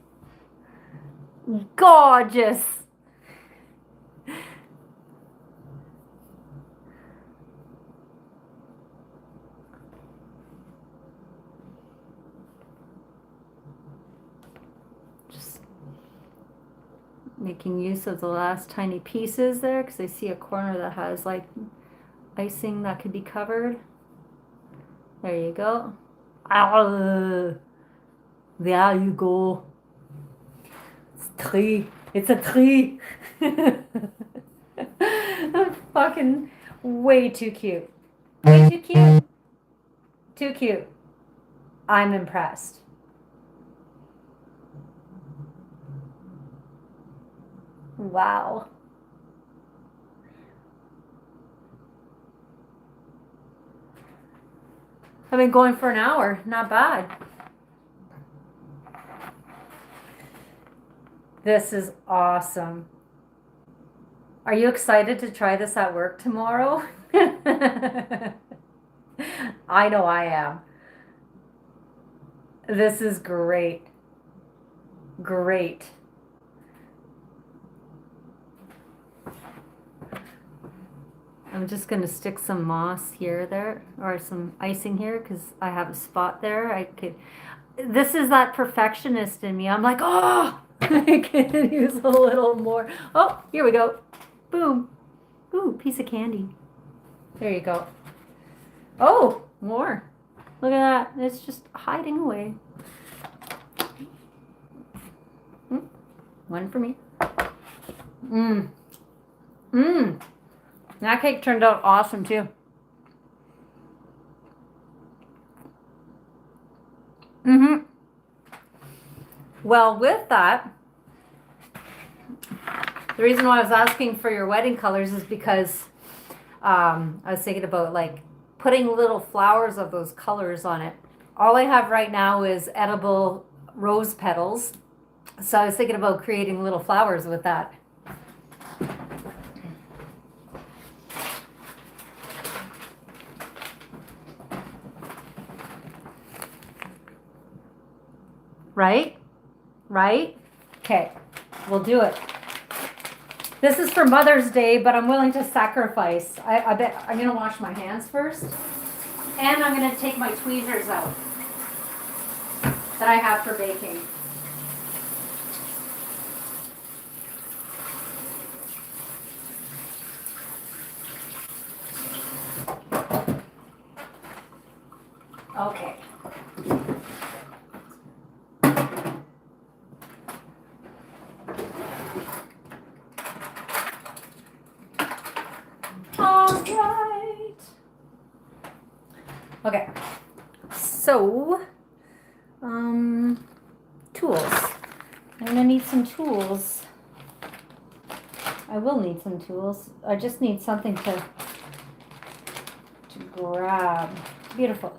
Gorgeous. Just making use of the last tiny pieces there because I see a corner that has like icing that could be covered. There you go. Ah, there you go. It's a tree. It's a tree. Fucking way too cute. Way too cute. Too cute. I'm impressed. Wow. I've been going for an hour. Not bad. This is awesome. Are you excited to try this at work tomorrow? I know I am. This is great. Great. I'm just going to stick some moss here, there, or some icing here because I have a spot there. This is that perfectionist in me. I'm like, oh, I can use a little more. Oh, here we go. Boom. Ooh, piece of candy. There you go. Oh, more. Look at that. It's just hiding away. One for me. Mmm. Mmm. That cake turned out awesome too. Mm-hmm. Well, with that, the reason why I was asking for your wedding colors is because I was thinking about like putting little flowers of those colors on it. All I have right now is edible rose petals. So I was thinking about creating little flowers with that. Right? Right? Okay, we'll do it. This is for Mother's Day, but I'm willing to sacrifice. I bet I'm gonna wash my hands first. And I'm gonna take my tweezers out that I have for baking. Okay. All right. Okay. So, tools. I'm gonna need some tools. I will need some tools. I just need something to grab. Beautiful.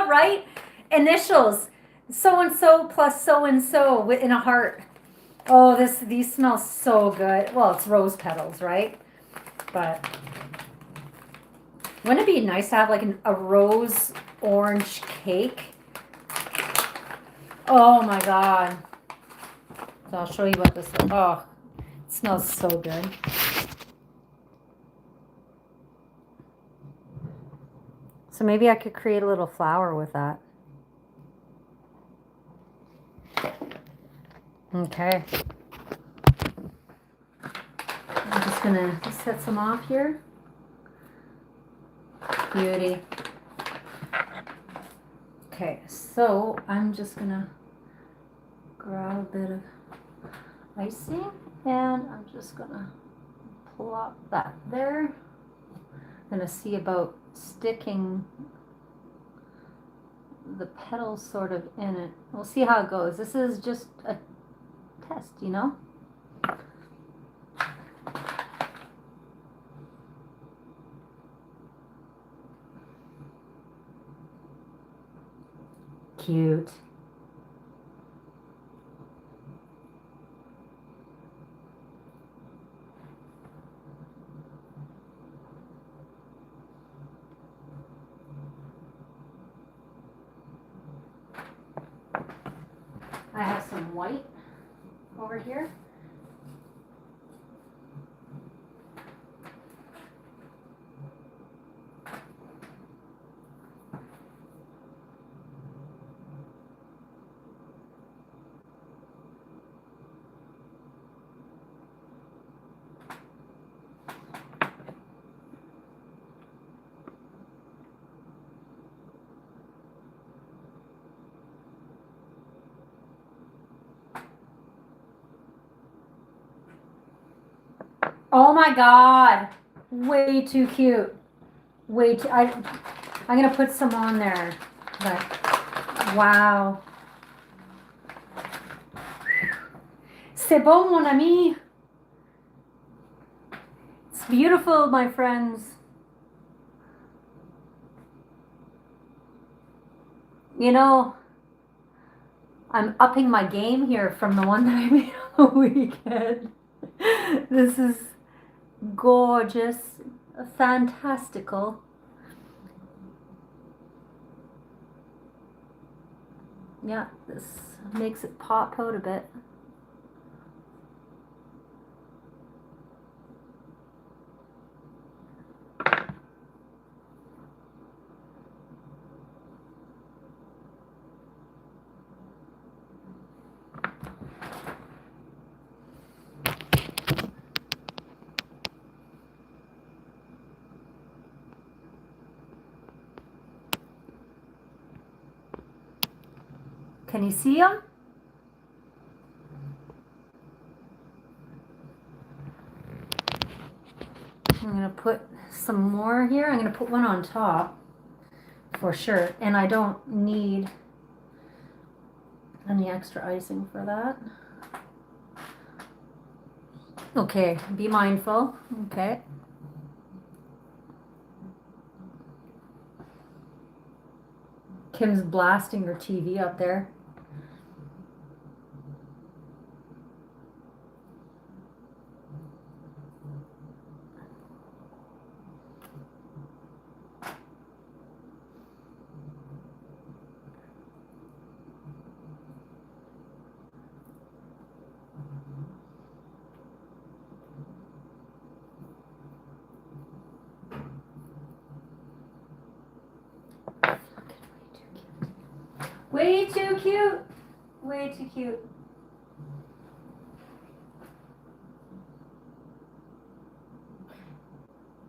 Right? Initials. So and so plus so and so in a heart. Oh, these smell so good. Well, it's rose petals, right? But wouldn't it be nice to have like a rose orange cake? Oh my God. So I'll show you what this is. Oh, it smells so good. So maybe I could create a little flower with that. Okay. I'm just gonna set some off here. Beauty. Okay, so I'm just gonna grab a bit of icing and I'm just gonna plop that there. I'm gonna see about sticking the petals sort of in it. We'll see how it goes. This is just a test, you know? Cute. I have some white over here. Oh my God, way too cute. Way too, I'm gonna put some on there, but wow. C'est bon, mon ami. It's beautiful, my friends. You know, I'm upping my game here from the one that I made on the weekend. This is gorgeous, fantastical. Yeah, this makes it pop out a bit. Can you see them? I'm gonna put some more here. I'm gonna put one on top for sure. And I don't need any extra icing for that. Okay, be mindful. Okay. Kim's blasting her TV up there. Way too cute. Way too cute.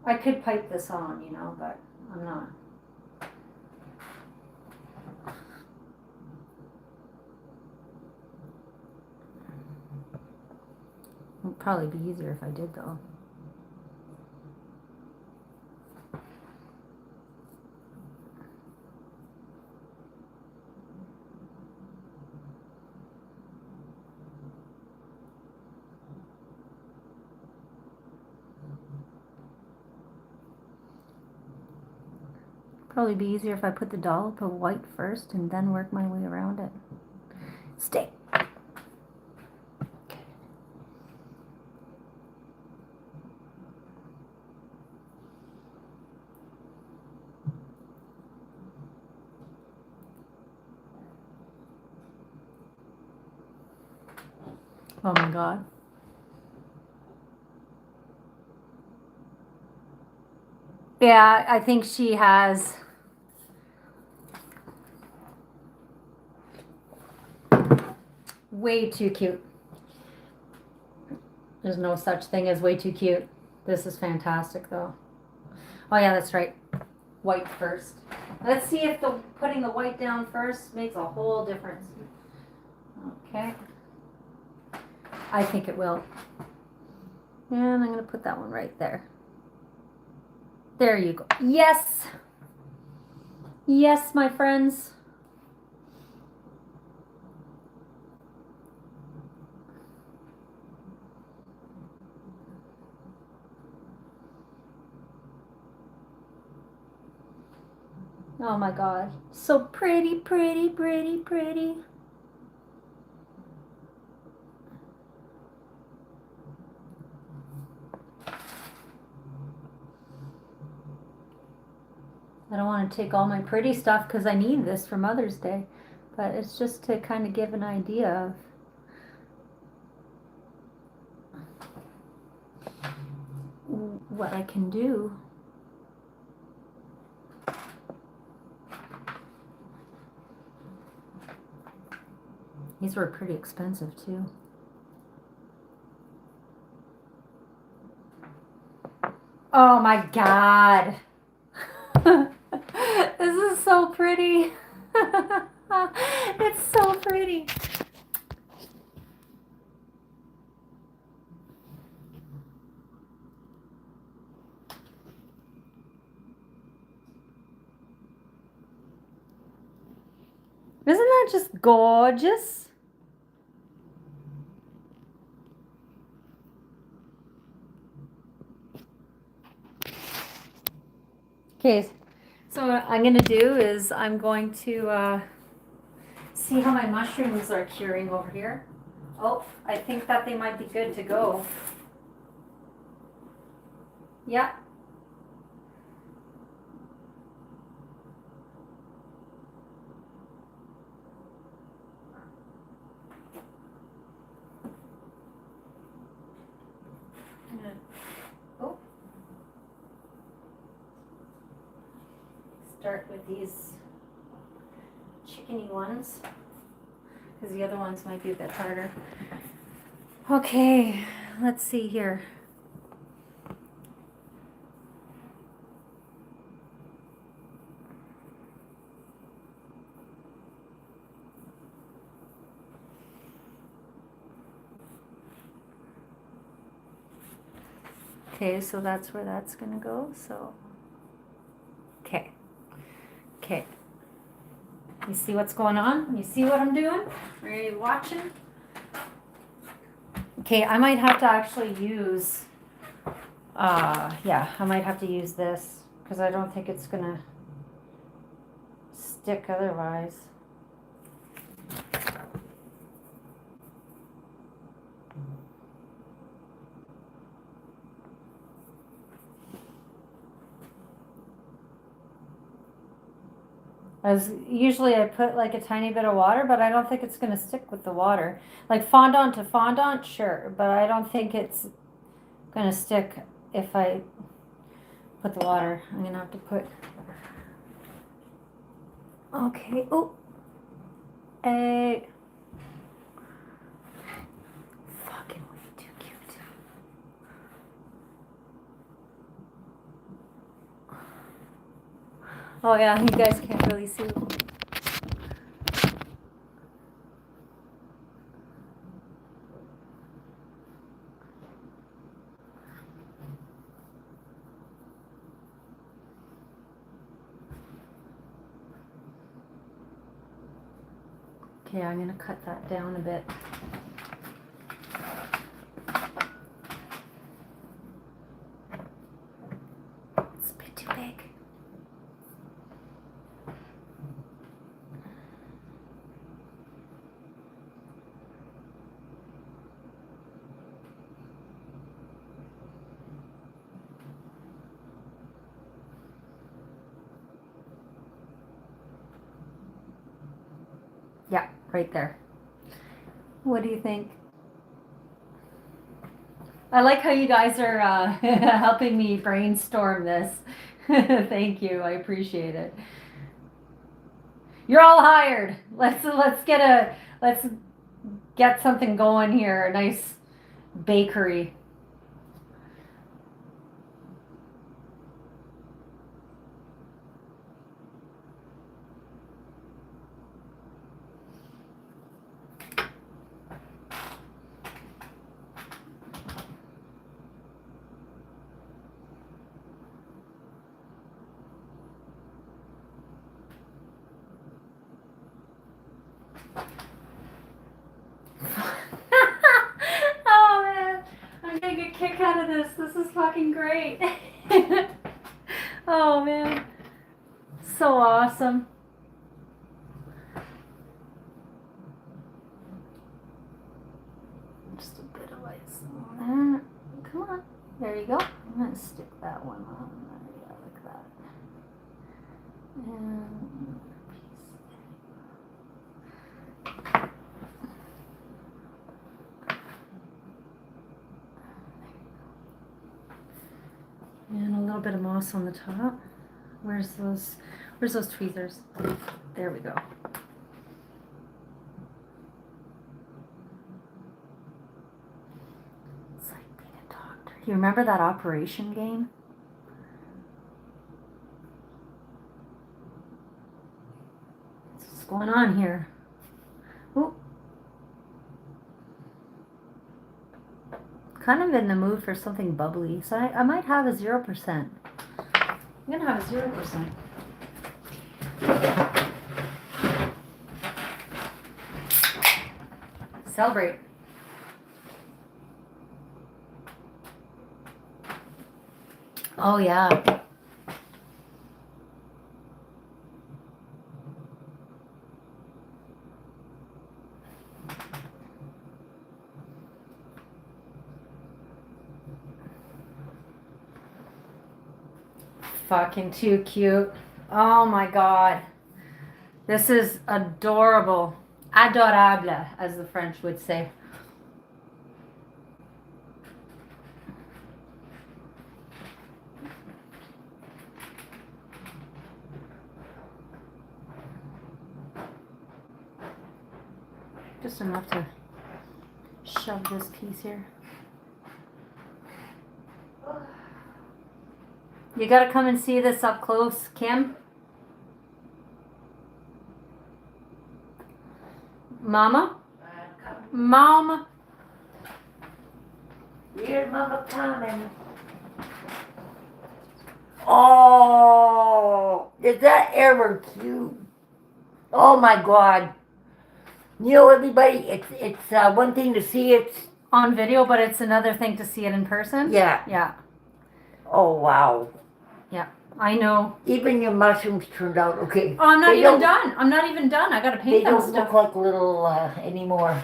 I could pipe this on, you know, but I'm not. It'd probably be easier if I did, though. Probably be easier if I put the dollop of white first and then work my way around it. Stay. Oh my God. Yeah, I think she has. Way too cute. There's no such thing as way too cute. This is fantastic, though. Oh yeah, that's right. White first. Let's see if putting the white down first makes a whole difference. Okay. I think it will. And I'm going to put that one right there. There you go. Yes! Yes, my friends. Oh my god. So pretty, pretty, pretty, pretty. I don't want to take all my pretty stuff because I need this for Mother's Day. But it's just to kind of give an idea of what I can do. These were pretty expensive too. Oh my god. This is so pretty. It's so pretty. Isn't that just gorgeous? Okay, so what I'm going to do is I'm going to see how my mushrooms are curing over here. Oh, I think that they might be good to go. Yeah. Oh. Start with these chickeny ones because the other ones might be a bit harder. Okay, let's see here. Okay, so that's where that's gonna go. So, okay. You see what's going on? You see what I'm doing? Are you watching? Okay, I might have to actually use, yeah, I might have to use this because I don't think it's gonna stick otherwise. As usually I put like a tiny bit of water, but I don't think it's gonna stick with the water. Like fondant to fondant, sure, but I don't think it's gonna stick if I put the water. I'm gonna have to put. Okay. Oh. A. Fucking way too cute. Oh yeah, you guys can't really see. Okay, I'm gonna cut that down a bit. It's a bit too big. Yeah, right there. What do you think? I like how you guys are helping me brainstorm this. Thank you. I appreciate it. You're all hired. Let's get something going here. A nice bakery. Oh man, I'm getting a kick out of this. This is fucking great. Oh man. so awesome. Just a bit of ice on that. Come on. There you go. I'm going to stick that one on there. Yeah, like that. And and a little bit of moss on the top. Where's those tweezers? There we go. It's like being a doctor. You remember that operation game? What's going on here? Ooh. Kind of in the mood for something bubbly, so I might have a 0%. I'm gonna have a 0%. Celebrate. Oh yeah. Fucking too cute. Oh my god. This is adorable. Adorable, as the French would say. Just enough to shove this piece here. You gotta come and see this up close, Kim. Mama? Mama? Here's Mama coming. Oh, is that ever cute? Oh my God. You know, everybody, it's one thing to see it. On video, but it's another thing to see it in person? Yeah. Yeah. Oh, wow. Yeah. I know. Even your mushrooms turned out okay. Oh, I'm not They even don't- done. I'm not even done. I gotta They paint them don't stuff. look like little anymore.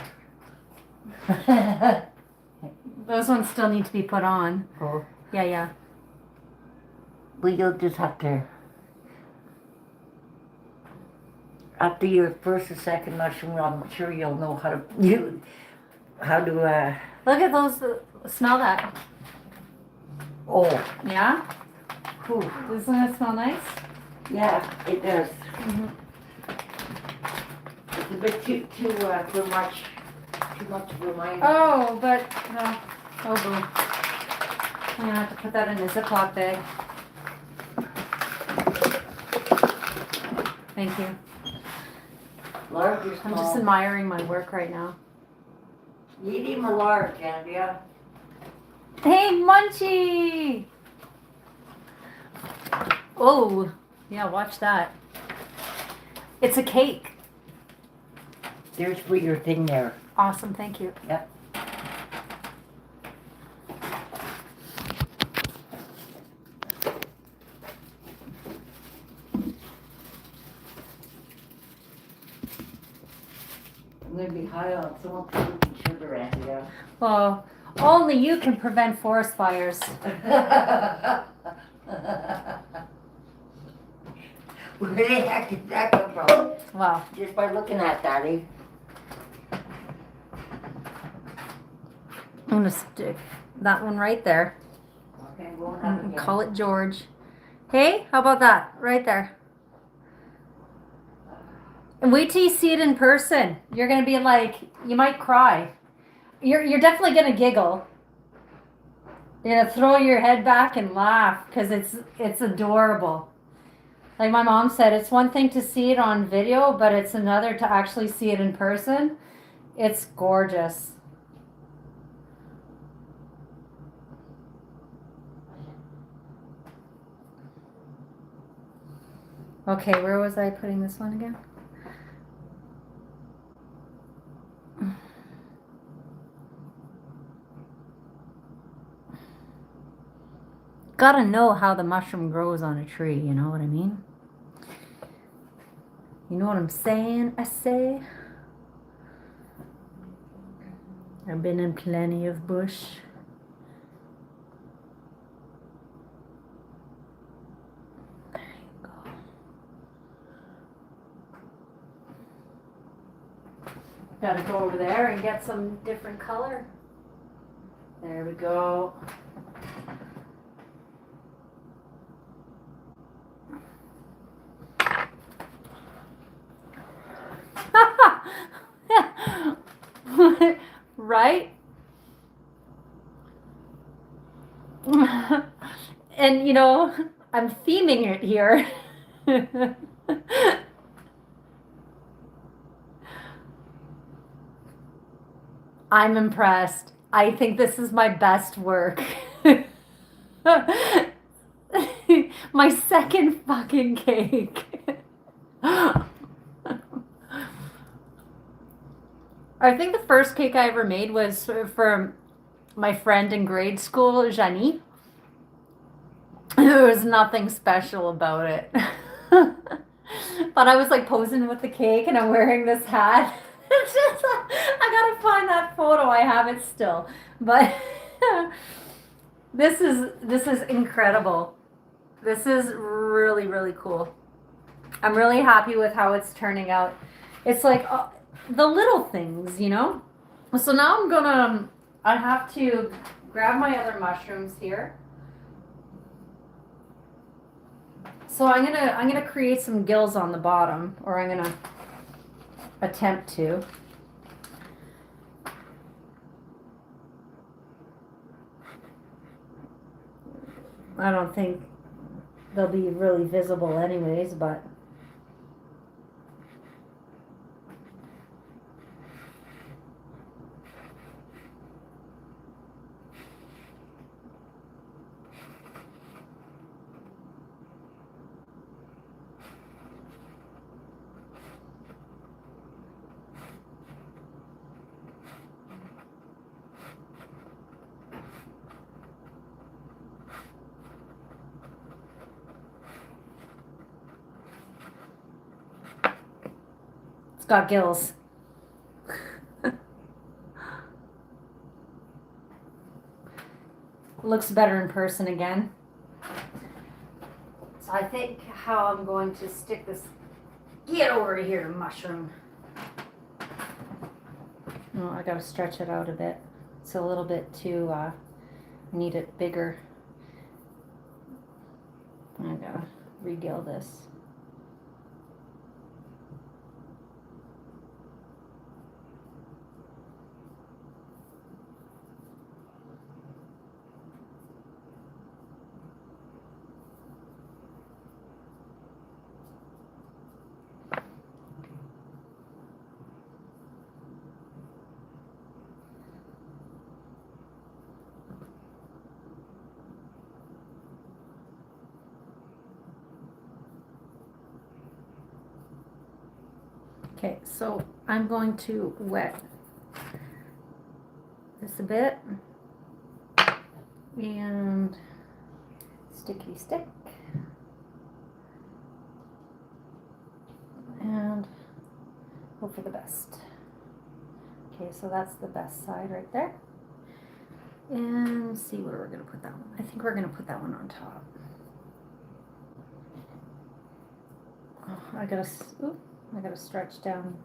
Those ones still need to be put on. Oh, Yeah, yeah. well, you'll just have to. After your first or second mushroom, I'm sure you'll know how to Look at those. Smell that. Oh, Yeah? whew. Doesn't that smell nice? Yeah, it does. Mm-hmm. It's a bit too much for mine. Oh, but, oh boo. I'm gonna have to put that in a Ziploc bag. Thank you. Large or I'm small? just admiring my work right now. Medium or large, Andrea? Hey, Munchie! Oh, yeah, watch that. It's a cake. There's for your thing there. Awesome, thank you. Yep. I'm going to be high on so much fruit and sugar, Andrea. Well, only you can prevent forest fires. Where the heck did that come from? Wow. Just by looking at that, eh? I'm gonna stick that one right there Okay, going up and again. call it George. Hey, how about that? Right there. And wait till you see it in person. You're gonna be like, you might cry. You're definitely gonna giggle. You're gonna throw your head back and laugh because it's adorable. Like my mom said, it's one thing to see it on video, but it's another to actually see it in person. It's gorgeous. Okay, where was I putting this one again? Gotta know how the mushroom grows on a tree, you know what I mean? You know what I'm saying? I say. I've been in plenty of bush. There you go. Gotta go over there and get some different color. There we go. Right? And you know, I'm theming it here. I'm impressed. I think this is my best work. My second fucking cake. I think the first cake I ever made was for my friend in grade school, Janie. There was nothing special about it. But I was like posing with the cake and I'm wearing this hat. It's just, I gotta find that photo. I have it still. But this is incredible. This is really, really cool. I'm really happy with how it's turning out. It's like the little things, you know? So now I have to grab my other mushrooms here. So I'm gonna create some gills on the bottom, or I'm gonna attempt to. I don't think they'll be really visible anyways, but it's got gills. Looks better in person again. So I think how I'm going to stick this, get over here, mushroom. No, I gotta stretch it out a bit. It's a little bit too, need it bigger. I gotta regill this. Okay, so I'm going to wet this a bit and sticky stick and hope for the best. Okay, so that's the best side right there. And see where we're gonna put that one. I think we're gonna put that one on top. Oh, I gotta stretch down.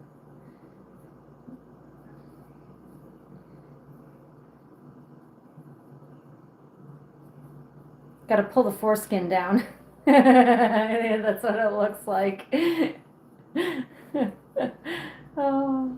Gotta pull the foreskin down. That's what it looks like. Oh.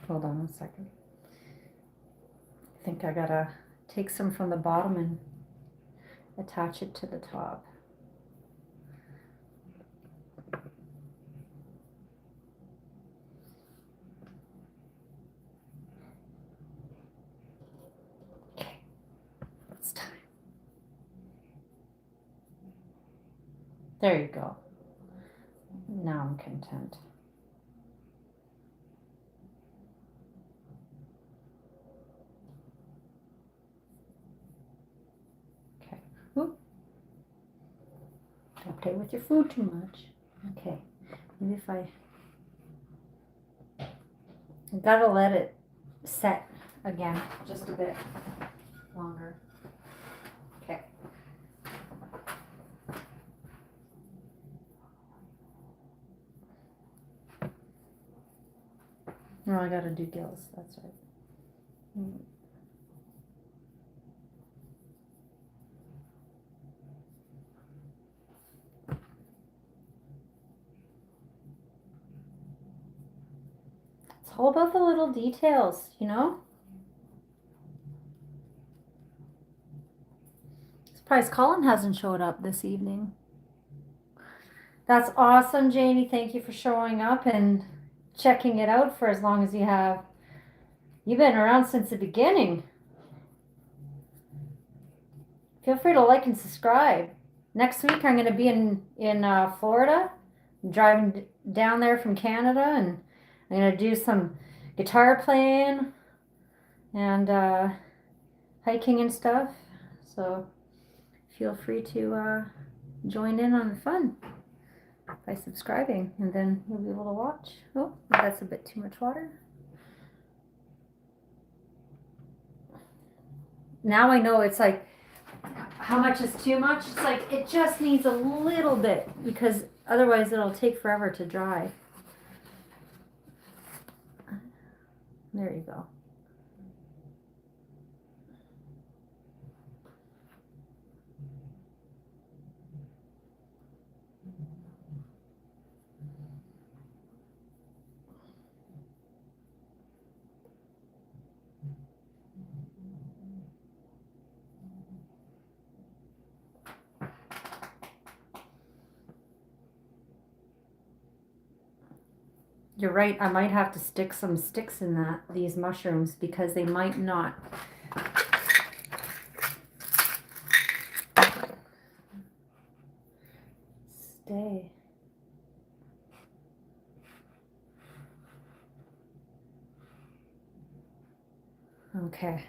Hold on a second. I think I gotta take some from the bottom and attach it to the top. Okay, it's time. There you go. Now I'm content. Okay. Oop. Don't play with your food too much. Okay. Maybe if I gotta let it set again just a bit longer. Okay. No, I gotta do gills. That's right. It's all about the little details, you know? Surprised Colin hasn't showed up this evening. That's awesome, Janie. Thank you for showing up and checking it out for as long as you have. You've been around since the beginning. Feel free to like and subscribe. Next week I'm going to be in Florida. I'm driving down there from Canada, and I'm going to do some guitar playing and hiking and stuff. So feel free to join in on the fun by subscribing, and then you'll be able to watch. Oh, that's a bit too much water. Now I know it's like, how much is too much? It's like, it just needs a little bit, because otherwise it'll take forever to dry. There you go. You're right, I might have to stick some sticks in these mushrooms, because they might not stay. Okay.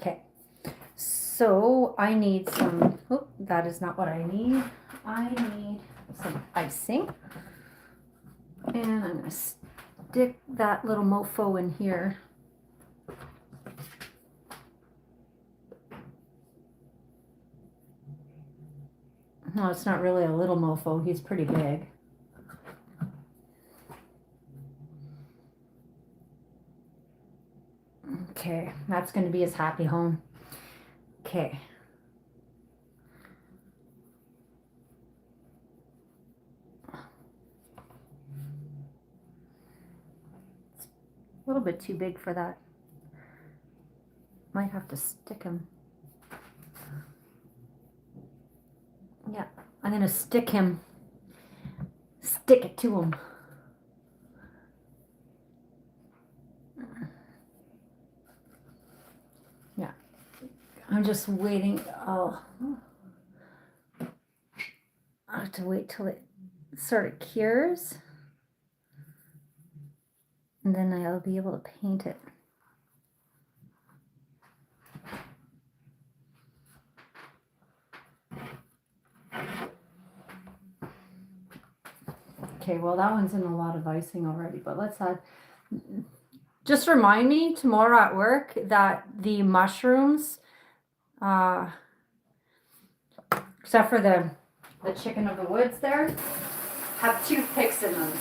Okay. So I need some, oh, that is not what I need. I need some icing. And I'm going to stick that little mofo in here. No, it's not really a little mofo. He's pretty big. Okay, that's going to be his happy home. Okay. It's a little bit too big for that. Might have to stick him. Yeah, I'm going to stick him. Stick it to him. Yeah. I'm just waiting. Oh. I have to wait till it sort of cures, and then I'll be able to paint it. Okay, well that one's in a lot of icing already, but let's add. Just remind me tomorrow at work that the mushrooms, except for the chicken of the woods there, have toothpicks in them.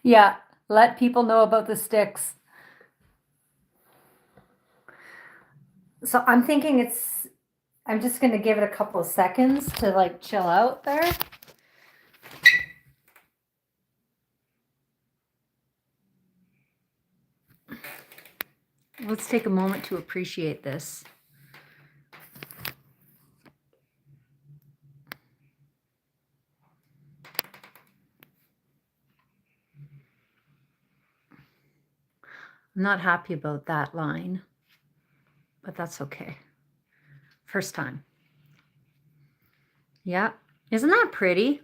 Yeah, let people know about the sticks. So I'm thinking I'm just gonna give it a couple of seconds to like chill out there. Let's take a moment to appreciate this. I'm not happy about that line, but that's okay. First time. Yeah. Isn't that pretty?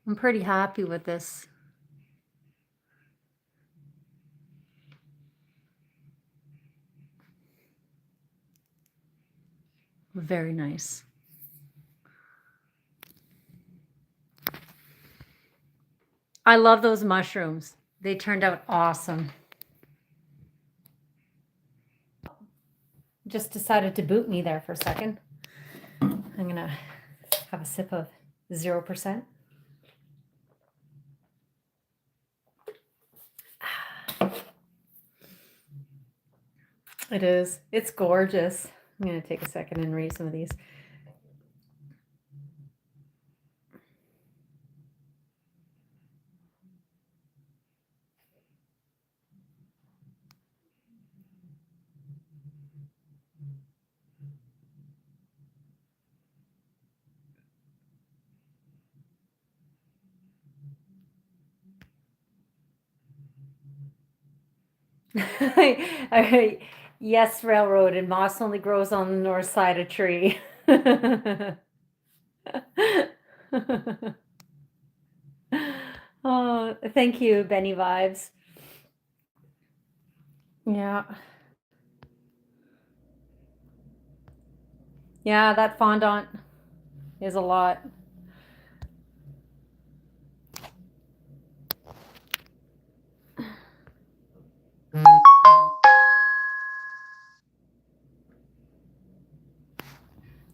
I'm pretty happy with this. Very nice. I love those mushrooms. They turned out awesome. Just decided to boot me there for a second. I'm gonna have a sip of 0%. It is. It's gorgeous. I'm gonna take a second and read some of these. Yes, railroad, and moss only grows on the north side of tree. Oh, thank you, Benny Vibes. Yeah. Yeah, that fondant is a lot.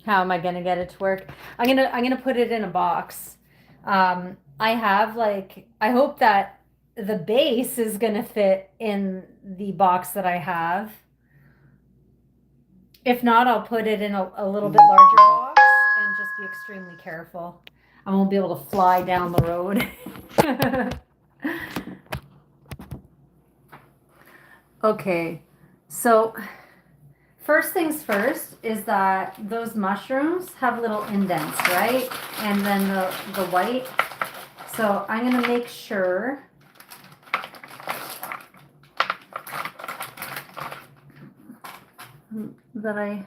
How am I gonna get it to work? I'm gonna put it in a box. I have like I hope that the base is gonna fit in the box that I have. If not, I'll put it in a little bit larger box and just be extremely careful. I won't be able to fly down the road. Okay, so first things first is that those mushrooms have little indents, right? And then the white. So I'm gonna make sure that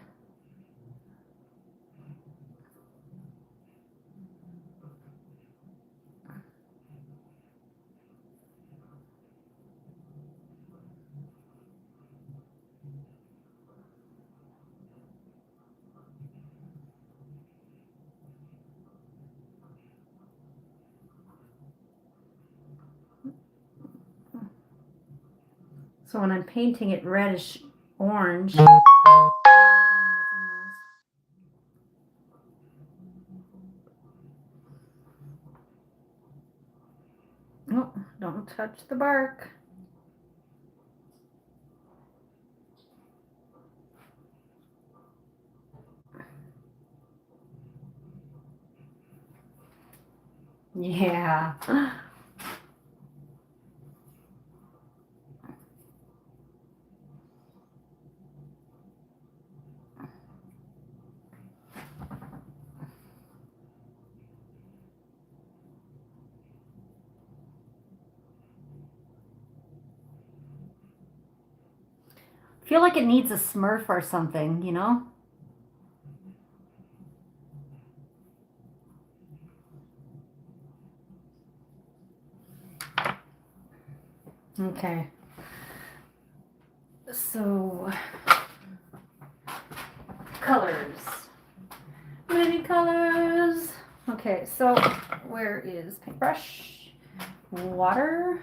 so when I'm painting it reddish orange. Oh, don't touch the bark. Yeah. Feel like it needs a smurf or something, you know? Okay. So, colors. Many colors. Okay, so where is paintbrush? Water.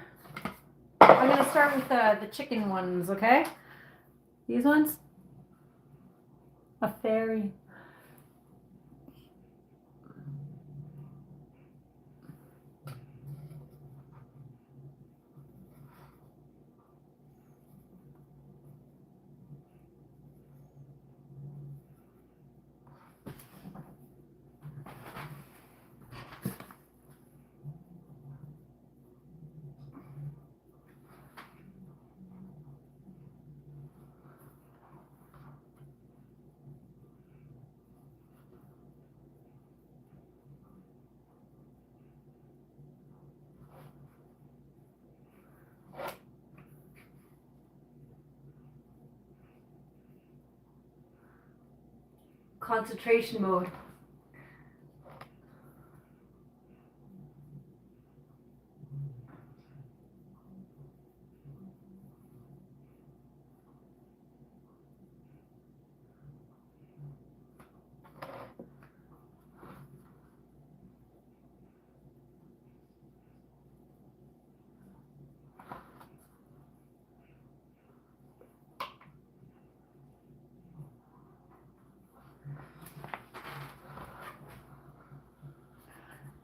I'm gonna start with the chicken ones, okay? These ones. A fairy. Concentration mode.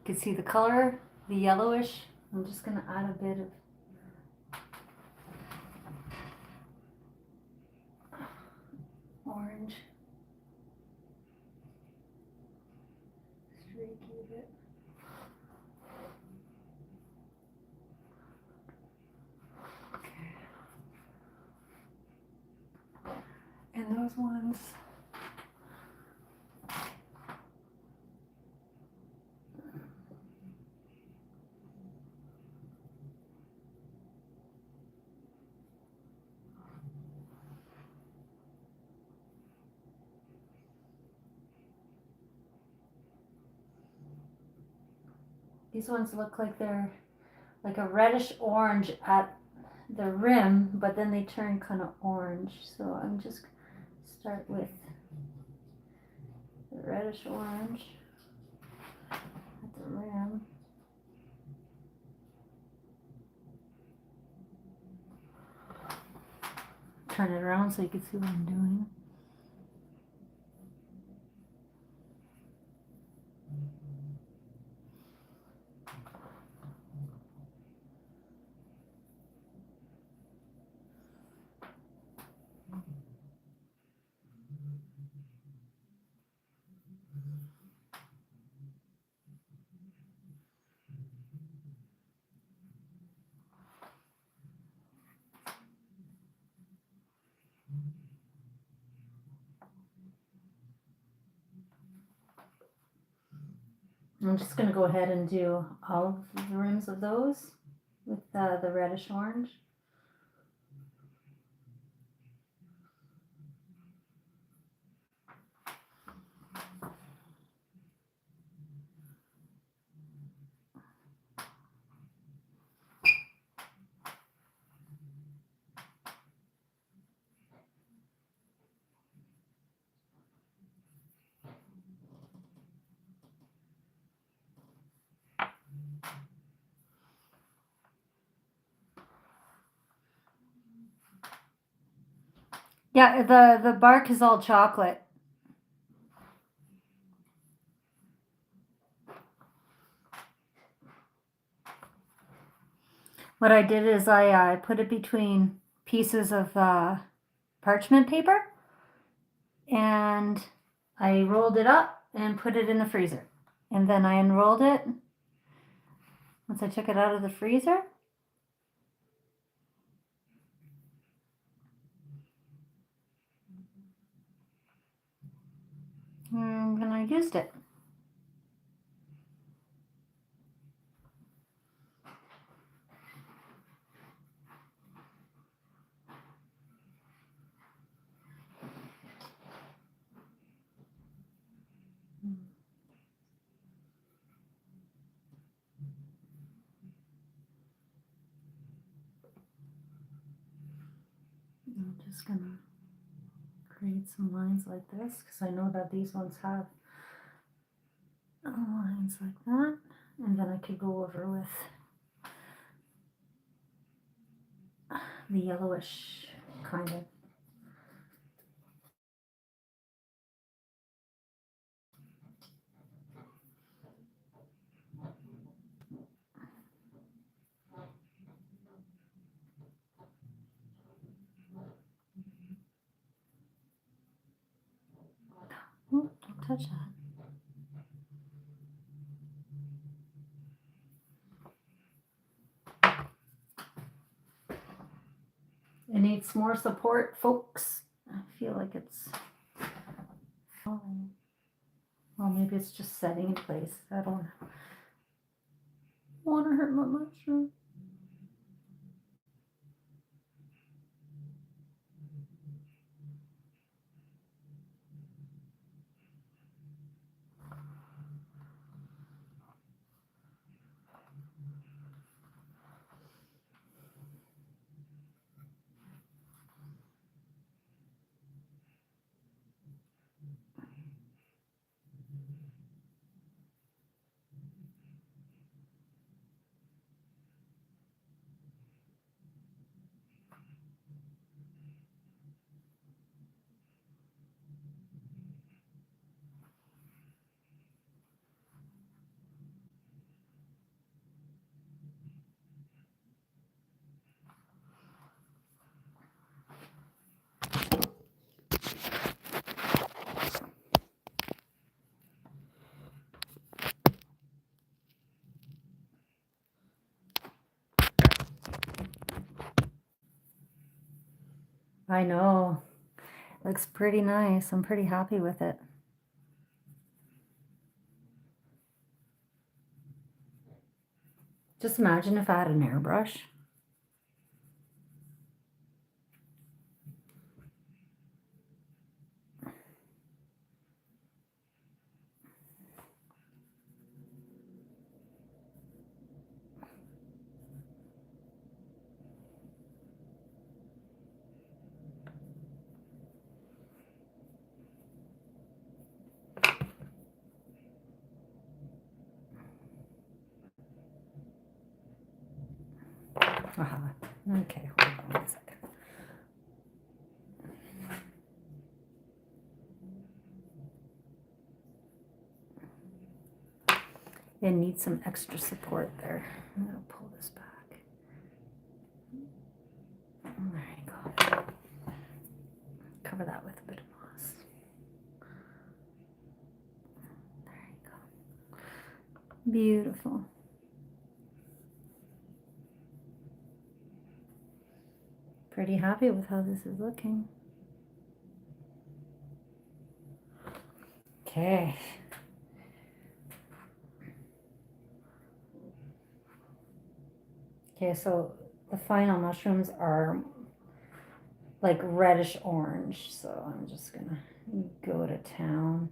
You can see the color, the yellowish. I'm just gonna add a bit of orange. Streaky a bit. Okay. And those ones. These ones look like they're like a reddish orange at the rim, but then they turn kind of orange. So I'm just start with the reddish orange at the rim. Turn it around so you can see what I'm doing. I'm just going to go ahead and do all of the rims of those with the reddish orange. Yeah, the bark is all chocolate. What I did is I put it between pieces of parchment paper, and I rolled it up and put it in the freezer. And then I unrolled it once I took it out of the freezer. And then I used it. Just gonna create some lines like this because I know that these ones have lines like that, and then I could go over with the yellowish kind of. Oh, don't touch that. It needs more support, folks. I feel like it's falling. Well, maybe it's just setting in place. I don't want to hurt my mushroom. I know. Looks pretty nice. I'm pretty happy with it. Just imagine if I had an airbrush. Okay, hold on one second. It needs some extra support there. I'm gonna pull this back. There you go. Cover that with a bit of moss. There you go. Beautiful. Pretty happy with how this is looking. Okay. Okay, so the final mushrooms are like reddish orange, so I'm just gonna go to town.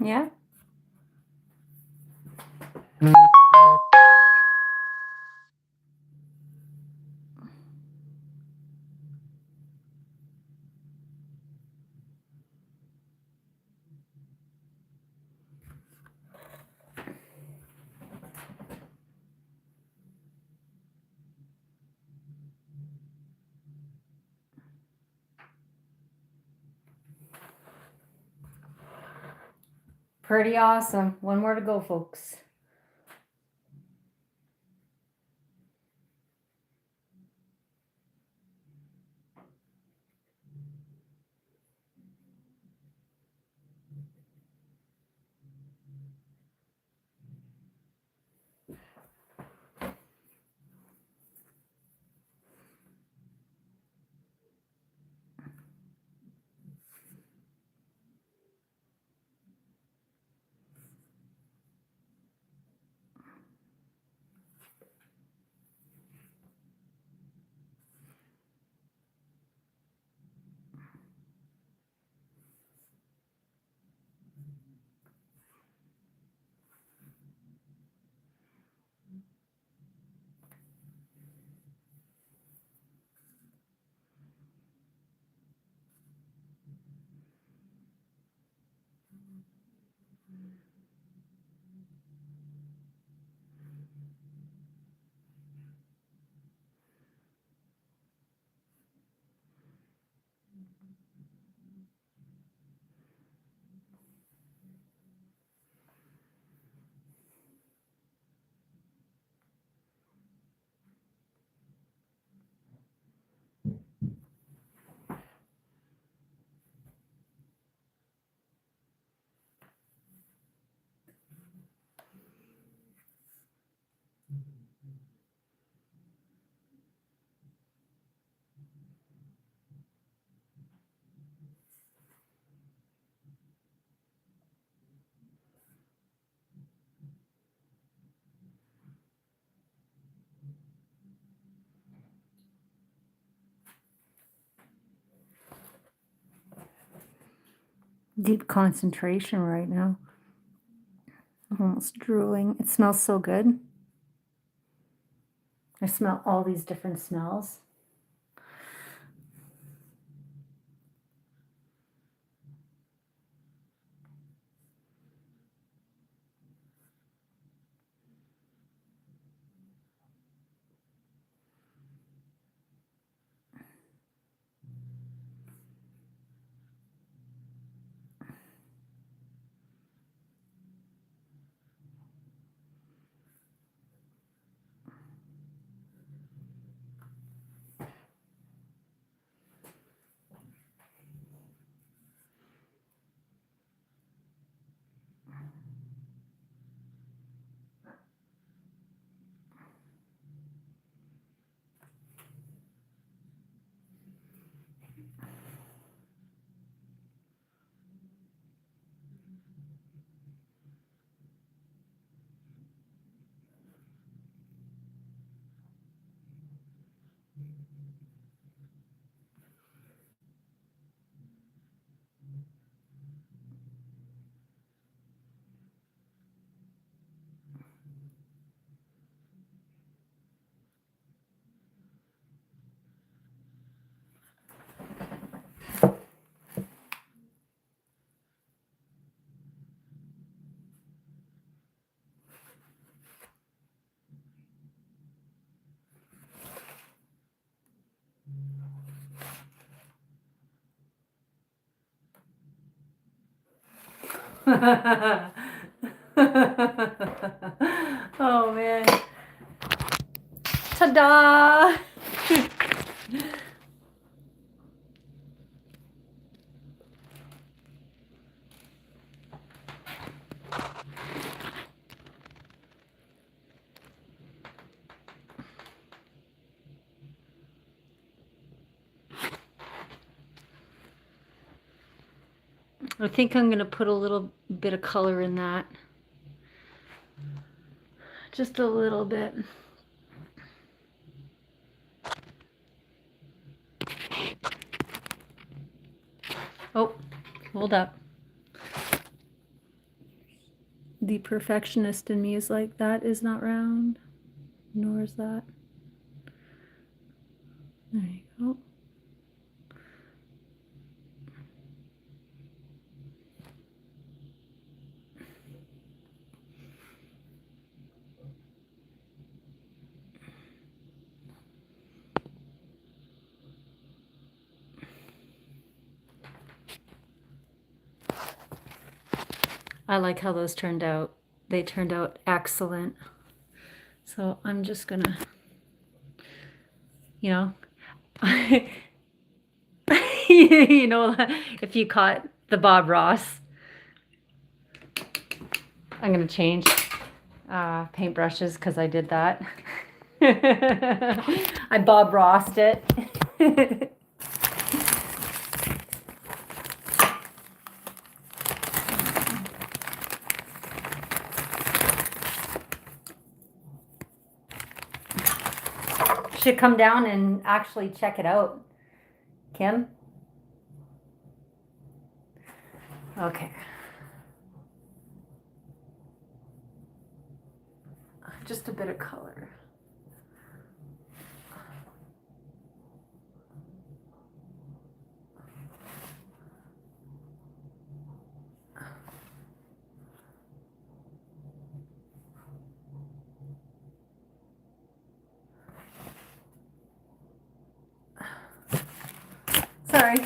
Yeah. Pretty awesome. One more to go, folks. Deep concentration right now. I'm almost drooling. It smells so good. I smell all these different smells. Oh man. Ta-da! I think I'm going to put a little bit of color in that. Just a little bit. Oh, hold up. The perfectionist in me is like, that is not round, nor is that. There you go. I like how those turned out. They turned out excellent. So I'm just gonna, you know, you know, if you caught the Bob Ross, I'm gonna change paintbrushes because I did that. I Bob Rossed it. Should come down and actually check it out, Kim. Okay. Just a bit of color. Sorry,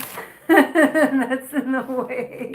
that's in the way.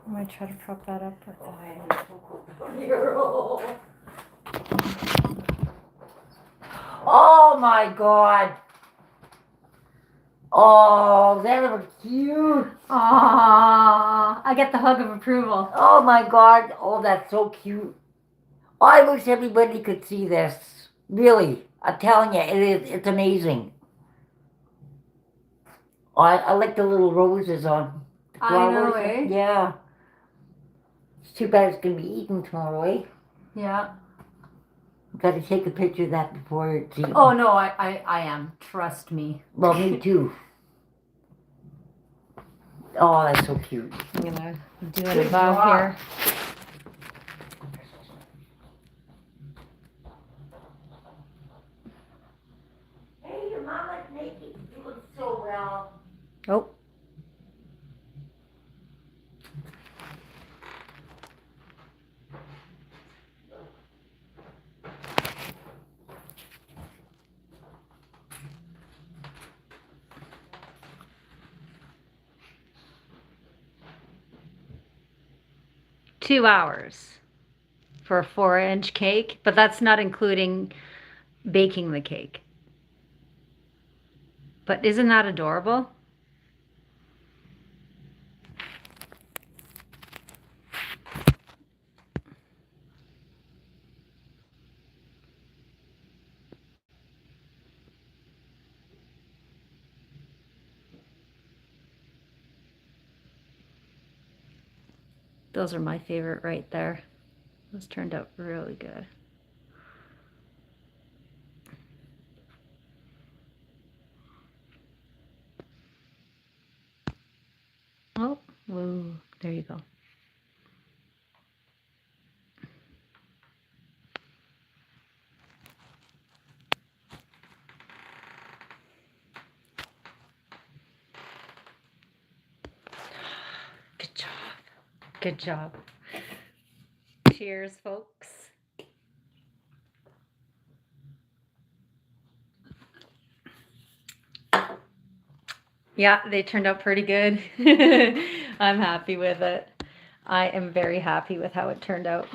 I might try to prop that up. Oh my God. Oh, that looks cute. Aww, I get the hug of approval. Oh my God. Oh, that's so cute. Oh, I wish everybody could see this. Really. I'm telling you, it's amazing. Oh, I like the little roses on the flowers. I know, eh? Yeah. It's too bad it's going to be eaten tomorrow, eh? Yeah. Got to take a picture of that before it's eaten. Oh no, I am. Trust me. Well, me too. Oh, that's so cute. I'm gonna do it Good above job. here. Hey, your mama's making you look so well. Oh. Two hours for a 4-inch cake, but that's not including baking the cake. But isn't that adorable? Those are my favorite right there. Those turned out really good. Oh, whoa, there you go. Good job. Good job. Cheers, folks. Yeah, they turned out pretty good. I'm happy with it. I am very happy with how it turned out.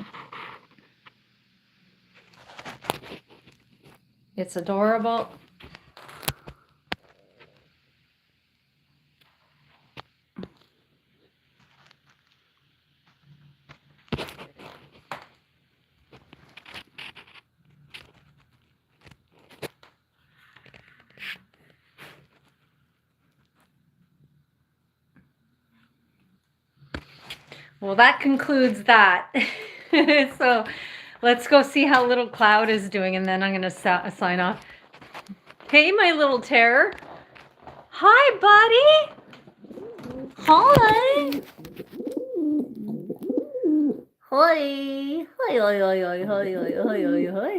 It's adorable. Well, that concludes that. So let's go see how little Cloud is doing, and then I'm going to sign off. Hey, my little terror. Hi, buddy. Hi. Hi. Hi, hi, hi, hi, hi, hi, hi, hi.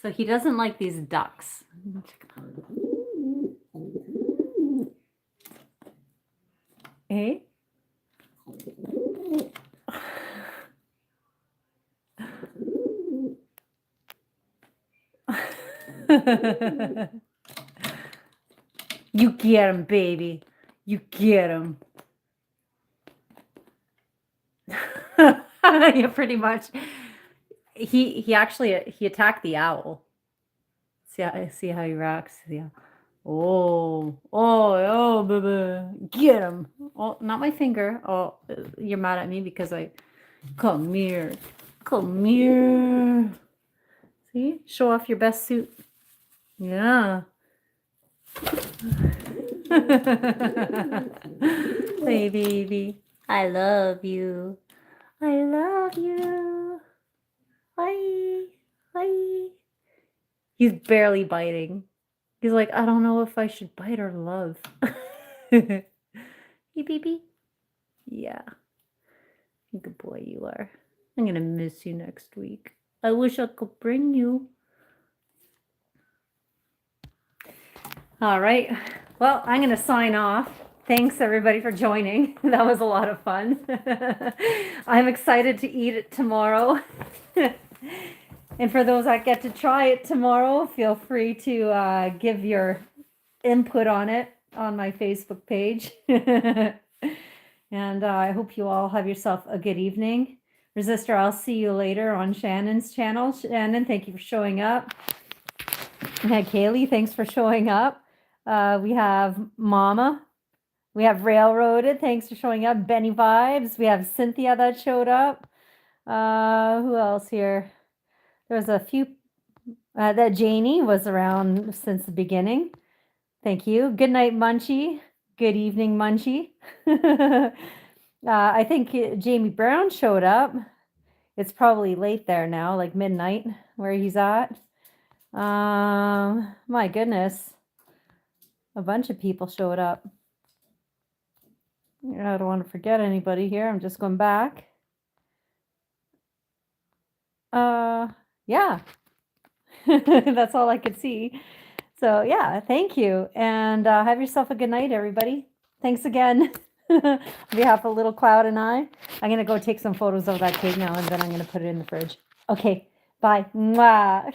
So he doesn't like these ducks. Hey? You get him, baby. You get him. Yeah, pretty much. He actually he attacked the owl. See how he rocks. Yeah. Oh, baby. Get him. Oh, not my finger. Oh, you're mad at me because I come here. Come here. See? Show off your best suit. Yeah. Hey, baby. I love you. I love you. Hi. Hi. He's barely biting. He's like, I don't know if I should bite or love. Hey, baby. Yeah. Good boy you are. I'm going to miss you next week. I wish I could bring you. All right. Well, I'm going to sign off. Thanks, everybody, for joining. That was a lot of fun. I'm excited to eat it tomorrow. And for those that get to try it tomorrow, feel free to give your input on it on my Facebook page. And I hope you all have yourself a good evening. Resistor, I'll see you later on Shannon's channel. Shannon, thank you for showing up. Yeah, Kaylee, thanks for showing up. We have Mama. We have Railroaded. Thanks for showing up. Benny Vibes. We have Cynthia that showed up. Who else here? There was a few. That Janie was around since the beginning. Thank you. Good night, Munchie. Good evening, Munchie. I think Jamie Brown showed up. It's probably late there now, like midnight, where he's at. My goodness. A bunch of people showed up. I don't want to forget anybody here. I'm just going back. Yeah. That's all I could see. So yeah, thank you. And have yourself a good night, everybody. Thanks again. On behalf of Little Cloud and I'm going to go take some photos of that cake now, and then I'm going to put it in the fridge. Okay, bye. Mwah.